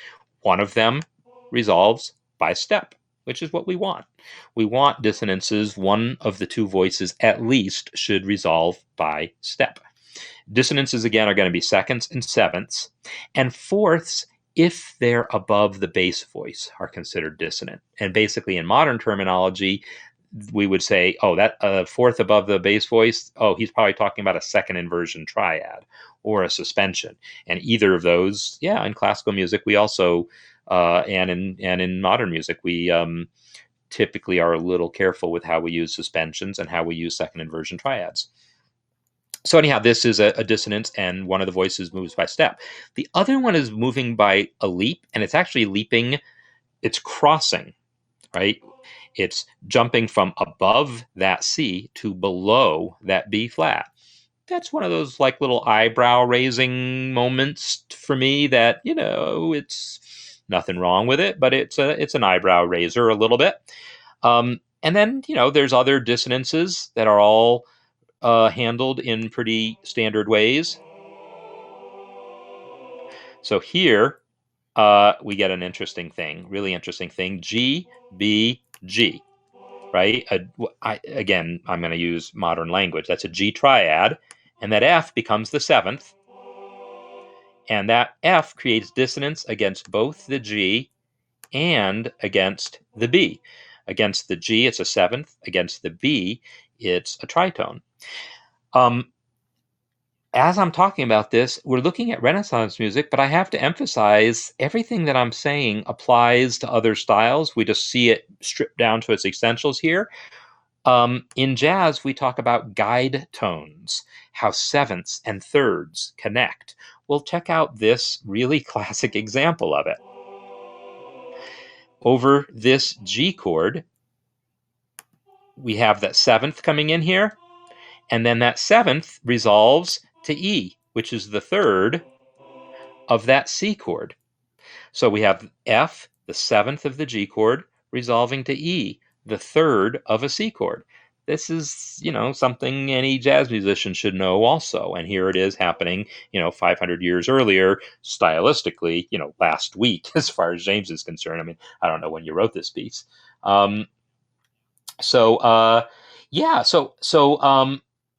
One of them resolves by step, which is what we want. We want dissonances. One of the two voices at least should resolve by step. Dissonances, again, are going to be seconds and sevenths. And fourths, if they're above the bass voice, are considered dissonant. And basically, in modern terminology, we would say, oh, that fourth above the bass voice, oh, he's probably talking about a second inversion triad or a suspension. And either of those, yeah, in classical music, we also, and in modern music, we typically are a little careful with how we use suspensions and how we use second inversion triads. So anyhow, this is a dissonance, and one of the voices moves by step. The other one is moving by a leap, and it's actually leaping, it's crossing, right? It's jumping from above that C to below that B flat. that's one of those like little eyebrow raising moments for me that, it's nothing wrong with it, but it's an eyebrow raiser a little bit. And then, there's other dissonances that are all handled in pretty standard ways. So here we get an interesting thing, really interesting thing: G, B, G, right? Again, I'm going to use modern language. That's a G triad, and that F becomes the seventh, and that F creates dissonance against both the G and against the B. Against the G, it's a seventh. Against the B, it's a tritone. As I'm talking about this, we're looking at Renaissance music, but I have to emphasize everything that I'm saying applies to other styles. We just see it stripped down to its essentials here. In jazz, we talk about guide tones, how sevenths and thirds connect. Well, check out this really classic example of it. Over this G chord, we have that seventh coming in here, and then that seventh resolves to E, which is the third of that C chord. So we have F, the seventh of the G chord, resolving to E, the third of a C chord. This is, something any jazz musician should know also. And here it is happening, 500 years earlier, stylistically, last week, as far as James is concerned. I mean, I don't know when you wrote this piece. Yeah,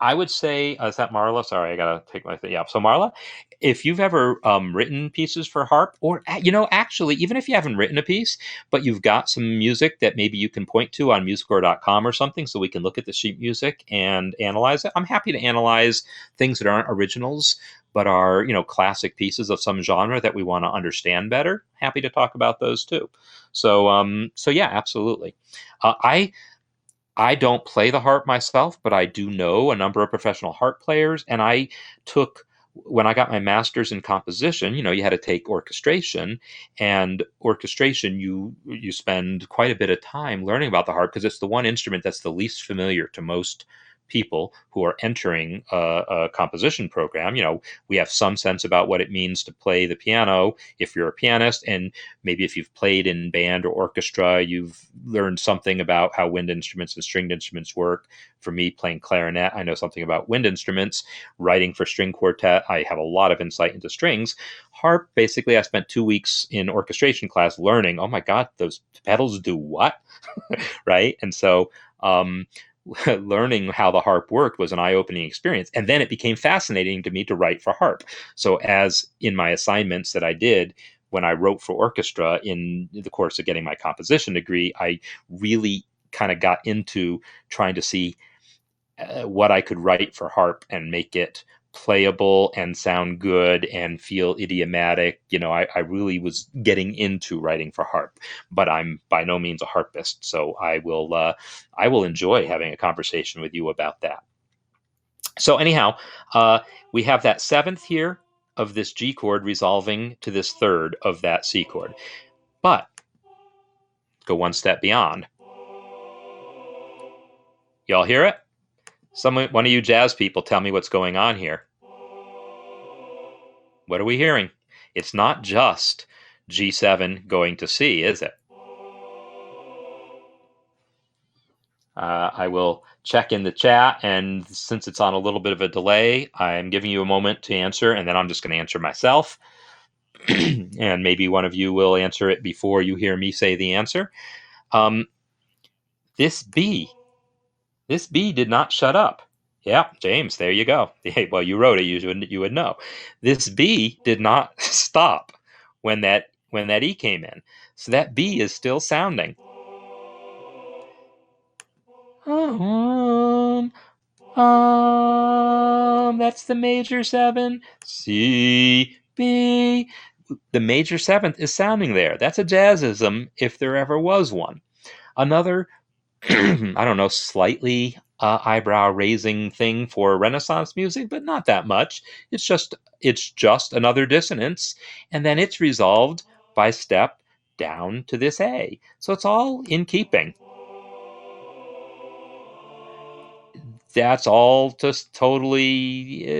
I would say, is that Marla? Sorry, I gotta take my thing. Yeah, so Marla, if you've ever written pieces for harp, or actually, even if you haven't written a piece, but you've got some music that maybe you can point to on MuseScore.com or something, so we can look at the sheet music and analyze it. I'm happy to analyze things that aren't originals, but are classic pieces of some genre that we want to understand better. Happy to talk about those too. So yeah, absolutely. I don't play the harp myself, but I do know a number of professional harp players. And when I got my master's in composition, you had to take orchestration, and orchestration, you spend quite a bit of time learning about the harp because it's the one instrument that's the least familiar to most people who are entering a composition program. We have some sense about what it means to play the piano if you're a pianist, and maybe if you've played in band or orchestra, you've learned something about how wind instruments and stringed instruments work. For me, playing clarinet, I know something about wind instruments. Writing for string quartet, I have a lot of insight into strings. Harp, basically, I spent 2 weeks in orchestration class learning, oh my God, those pedals do what? Right? And so, learning how the harp worked was an eye-opening experience, and then it became fascinating to me to write for harp. So as in my assignments that I did when I wrote for orchestra in the course of getting my composition degree, I really kind of got into trying to see what I could write for harp and make it playable and sound good and feel idiomatic. I really was getting into writing for harp, but I'm by no means a harpist. So I will enjoy having a conversation with you about that. So anyhow, we have that seventh here of this G chord resolving to this third of that C chord. But go one step beyond. Y'all hear it? One of you jazz people tell me what's going on here. What are we hearing? It's not just G7 going to C, is it? I will check in the chat, and since it's on a little bit of a delay, I'm giving you a moment to answer, and then I'm just going to answer myself. And maybe one of you will answer it before you hear me say the answer. This B did not shut up. Yeah, James, there you go. Well, you wrote it. You would know. This B did not stop when that E came in. So that B is still sounding. That's the major 7. C, B. The major 7th is sounding there. That's a jazzism if there ever was one. Another, I don't know, slightly eyebrow raising thing for Renaissance music, but not that much. It's just another dissonance, and then it's resolved by step down to this A. So it's all in keeping. that's all just totally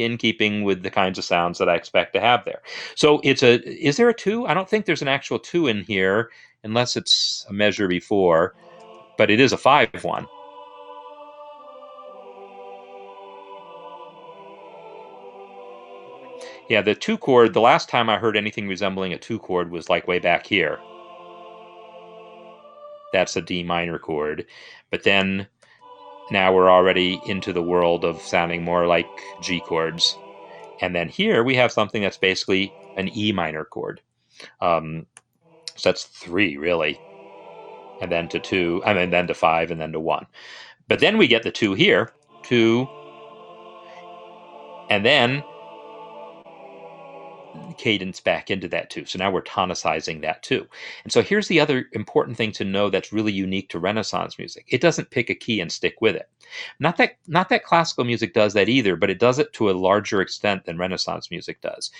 in keeping with the kinds of sounds that I expect to have there. So is there a 2? I don't think there's an actual 2 in here unless it's a measure before, but it is a 5-1. Yeah, the 2 chord, the last time I heard anything resembling a 2 chord was like way back here. That's a D minor chord. But then now we're already into the world of sounding more like G chords. And then here we have something that's basically an E minor chord. So that's 3, really. And then to 2, and then to 5, and then to 1. But then we get the 2 here, 2, and then cadence back into that 2. So now we're tonicizing that 2. And so here's the other important thing to know that's really unique to Renaissance music. It doesn't pick a key and stick with it. Not that classical music does that either, but it does it to a larger extent than Renaissance music does.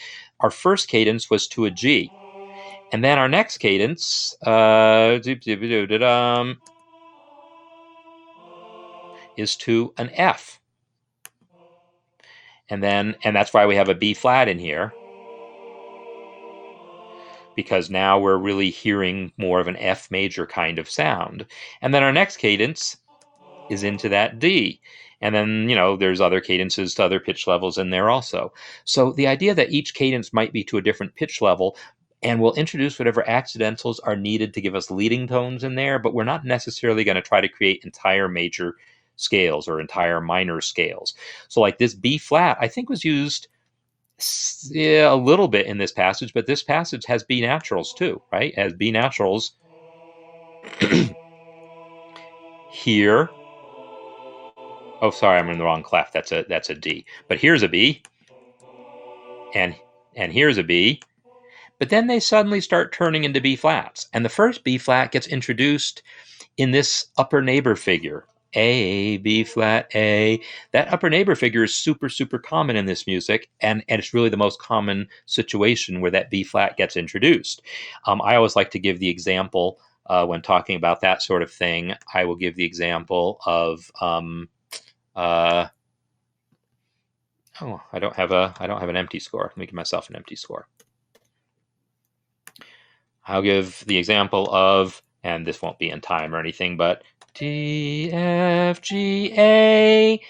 Our first cadence was to a G. And then our next cadence is to an F. And that's why we have a B flat in here, because now we're really hearing more of an F major kind of sound. And then our next cadence is into that D. And then, there's other cadences to other pitch levels in there also. So the idea that each cadence might be to a different pitch level, and we'll introduce whatever accidentals are needed to give us leading tones in there, but we're not necessarily going to try to create entire major scales or entire minor scales. So like this B flat, I think was used a little bit in this passage, but this passage has B naturals too, right? As B naturals here. Oh, sorry, I'm in the wrong clef. That's a D. But here's a B, and here's a B. But then they suddenly start turning into B flats, and the first B flat gets introduced in this upper neighbor figure. A, B flat, A. That upper neighbor figure is super, super common in this music, and it's really the most common situation where that B flat gets introduced. I always like to give the example when talking about that sort of thing. I will give the example of I don't have an empty score. Let me give myself an empty score. I'll give the example of, and this won't be in time or anything, but D, F, G, A,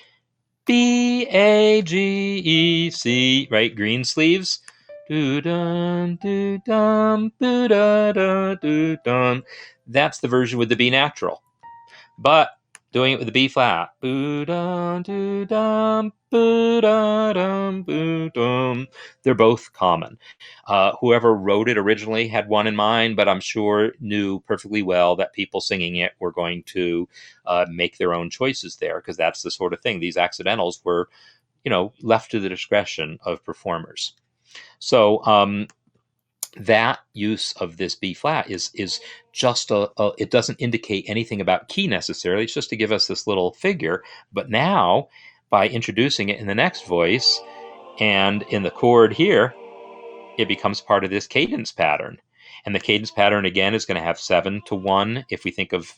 B, A, G, E, C, right? Green sleeves. Do-dum, do-dum, boo-da-da, do-dum. That's the version with the B natural. But doing it with the B flat. Boo-dum, do-dum, boo-da-dum, boo-dum. They're both common. Whoever wrote it originally had one in mind, but I'm sure knew perfectly well that people singing it were going to make their own choices there, because that's the sort of thing. These accidentals were, left to the discretion of performers. So that use of this B flat is just it doesn't indicate anything about key necessarily. It's just to give us this little figure. But now, by introducing it in the next voice and in the chord here, it becomes part of this cadence pattern. And the cadence pattern, again, is going to have 7 to 1 if we think of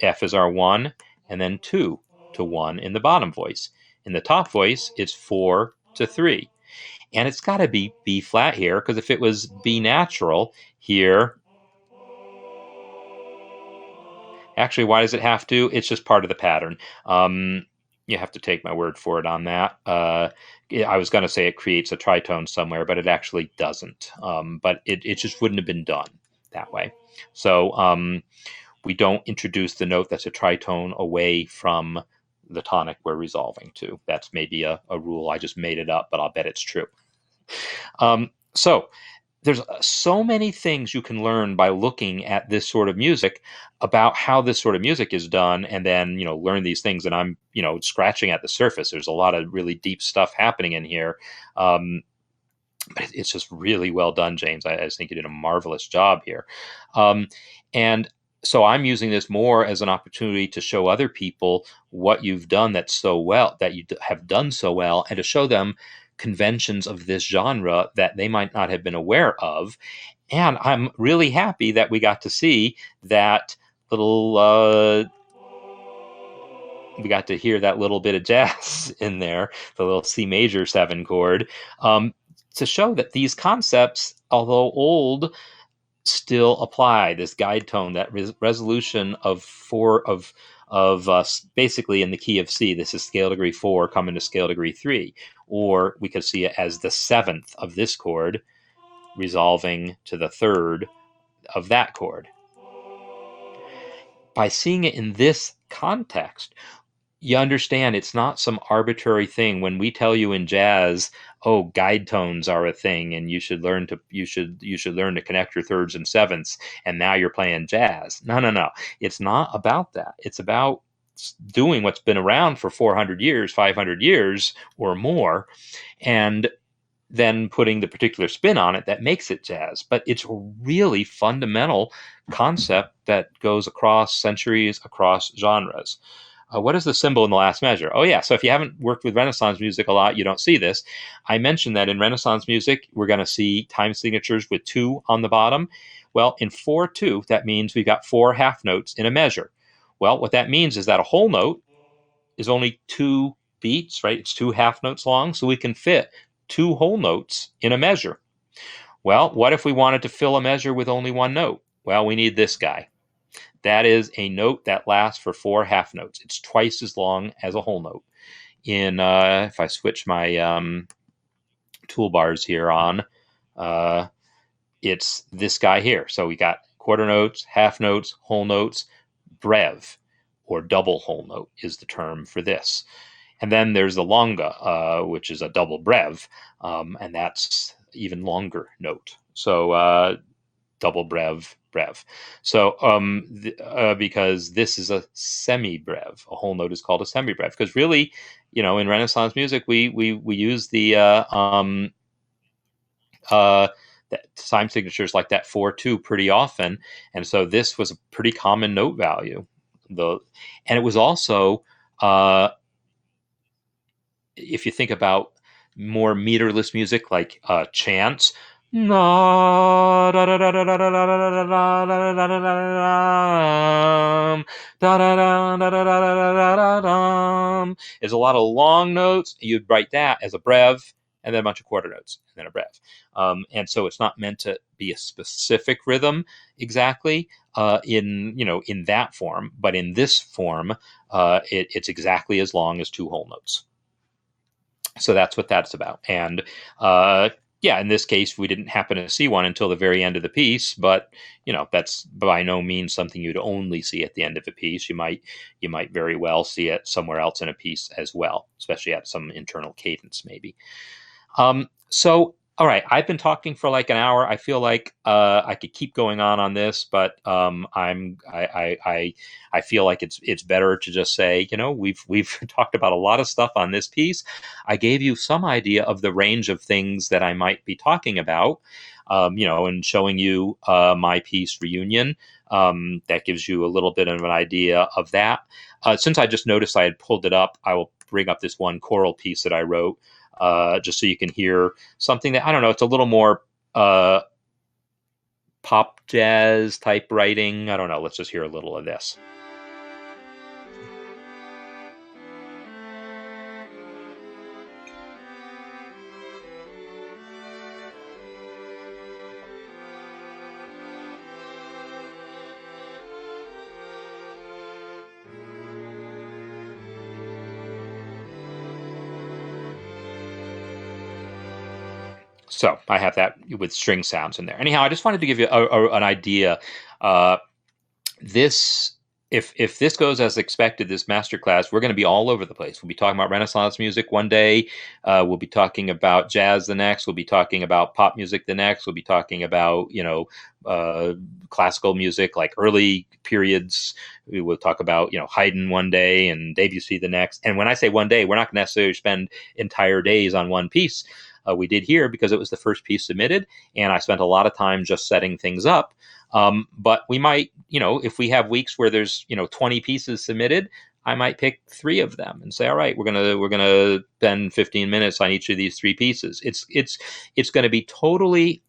F as our 1, and then 2 to 1 in the bottom voice. In the top voice, it's 4 to 3. And it's got to be B flat here, because if it was B natural here, actually, why does it have to? It's just part of the pattern. You have to take my word for it on that. I was going to say it creates a tritone somewhere, but it actually doesn't. But it just wouldn't have been done that way. So we don't introduce the note that's a tritone away from the tonic we're resolving to. That's maybe a rule. I just made it up, but I'll bet it's true. So there's so many things you can learn by looking at this sort of music, about how this sort of music is done, and then, learn these things. And I'm, scratching at the surface. There's a lot of really deep stuff happening in here. But it's just really well done, James. I just think you did a marvelous job here. And so I'm using this more as an opportunity to show other people what you've done that you have done so well, and to show them conventions of this genre that they might not have been aware of. And I'm really happy that we got to see that little we got to hear that little bit of jazz in there, the little C major 7 chord, to show that these concepts, although old, still apply. This guide tone, that resolution of four of basically in the key of C. This is scale degree 4 coming to scale degree 3, or we could see it as the 7th of this chord resolving to the 3rd of that chord. By seeing it in this context, you understand it's not some arbitrary thing. When we tell you in jazz, oh, guide tones are a thing, and you should learn to connect your thirds and sevenths, and now you're playing jazz. No. It's not about that. It's about doing what's been around for 400 years, 500 years or more, and then putting the particular spin on it that makes it jazz. But it's a really fundamental concept that goes across centuries, across genres. What is the symbol in the last measure? Oh, yeah. So if you haven't worked with Renaissance music a lot, you don't see this. I mentioned that in Renaissance music, we're going to see time signatures with 2 on the bottom. Well, in 4/2, that means we've got 4 half notes in a measure. Well, what that means is that a whole note is only 2 beats, right? It's 2 half notes long, so we can fit 2 whole notes in a measure. Well, what if we wanted to fill a measure with only 1 note? Well, we need this guy. That is a note that lasts for 4 half notes. It's twice as long as a whole note. If I switch my toolbars here on, it's this guy here. So we got quarter notes, half notes, whole notes. Breve, or double whole note, is the term for this. And then there's the longa, which is a double breve, and that's even longer note. So double breve. So because this is a semi-breve, a whole note is called a semi-breve. Because really, in Renaissance music, we use the time signatures like that 4/2 pretty often, and so this was a pretty common note value. And it was also, if you think about more meterless music like chants, there's a lot of long notes. You'd write that as a breve, and then a bunch of quarter notes, and then a breve. And so it's not meant to be a specific rhythm exactly in that form, but in this form, it's exactly as long as 2 whole notes. So that's what that's about. And in this case, we didn't happen to see one until the very end of the piece, but that's by no means something you'd only see at the end of a piece. You might very well see it somewhere else in a piece as well, especially at some internal cadence, maybe. So, all right, I've been talking for like an hour. I feel like I could keep going on this, but I feel like it's better to just say, we've talked about a lot of stuff on this piece. I gave you some idea of the range of things that I might be talking about, and showing you my piece Reunion. That gives you a little bit of an idea of that. Since I just noticed I had pulled it up, I will bring up this one choral piece that I wrote. Just so you can hear something that, I don't know, it's a little more pop jazz type writing. I don't know. Let's just hear a little of this. So I have that with string sounds in there. Anyhow, I just wanted to give you an idea. If this goes as expected, this masterclass, we're going to be all over the place. We'll be talking about Renaissance music one day. We'll be talking about jazz the next. We'll be talking about pop music the next. We'll be talking about, classical music, like early periods. We will talk about, Haydn one day and Debussy the next. And when I say one day, we're not going to necessarily spend entire days on one piece. We did here because it was the first piece submitted, and I spent a lot of time just setting things up. But we might, if we have weeks where there's 20 pieces submitted, I might pick 3 of them and say, all right, we're gonna spend 15 minutes on each of these 3 pieces. It's going to be totally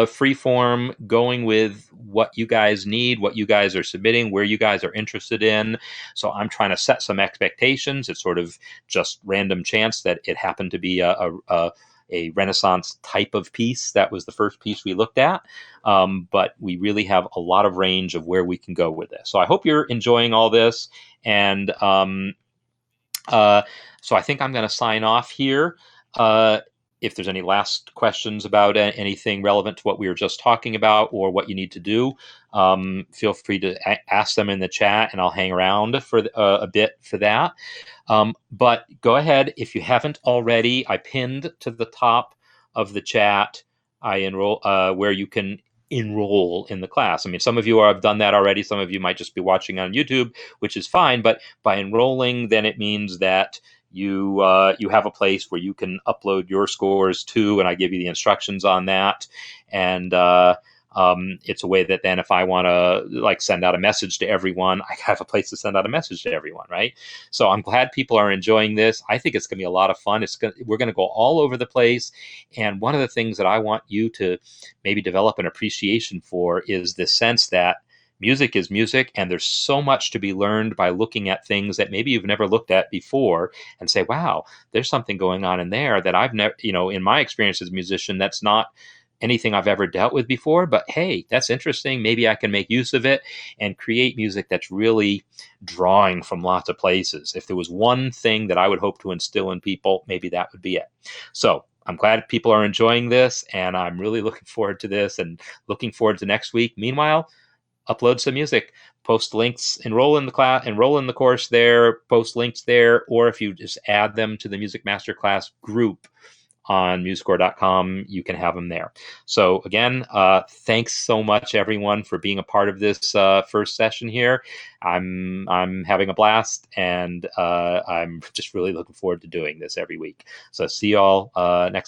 free form, going with what you guys need, what you guys are submitting, where you guys are interested in. So I'm trying to set some expectations. It's sort of just random chance that it happened to be a Renaissance type of piece. That was the first piece we looked at. But we really have a lot of range of where we can go with this. So I hope you're enjoying all this. And so I think I'm going to sign off here. If there's any last questions about anything relevant to what we were just talking about or what you need to do, feel free to ask them in the chat, and I'll hang around for a bit for that. But go ahead, if you haven't already, I pinned to the top of the chat, I enroll where you can enroll in the class. I mean, some of you have done that already. Some of you might just be watching on YouTube, which is fine. But by enrolling, then it means that you have a place where you can upload your scores to, and I give you the instructions on that. And it's a way that then if I want to like send out a message to everyone, I have a place to send out a message to everyone, right? So I'm glad people are enjoying this. I think it's going to be a lot of fun. We're going to go all over the place. And one of the things that I want you to maybe develop an appreciation for is the sense that music is music, and there's so much to be learned by looking at things that maybe you've never looked at before and say, wow, there's something going on in there that I've never, in my experience as a musician, that's not anything I've ever dealt with before, but hey, that's interesting. Maybe I can make use of it and create music that's really drawing from lots of places. If there was one thing that I would hope to instill in people, maybe that would be it. So I'm glad people are enjoying this, and I'm really looking forward to this and looking forward to next week. Meanwhile, upload some music, post links, enroll in the class, enroll in the course there, post links there, or if you just add them to the Music Masterclass group on MuseScore.com, you can have them there. So again, thanks so much everyone for being a part of this first session here. I'm having a blast, and I'm just really looking forward to doing this every week. So see y'all next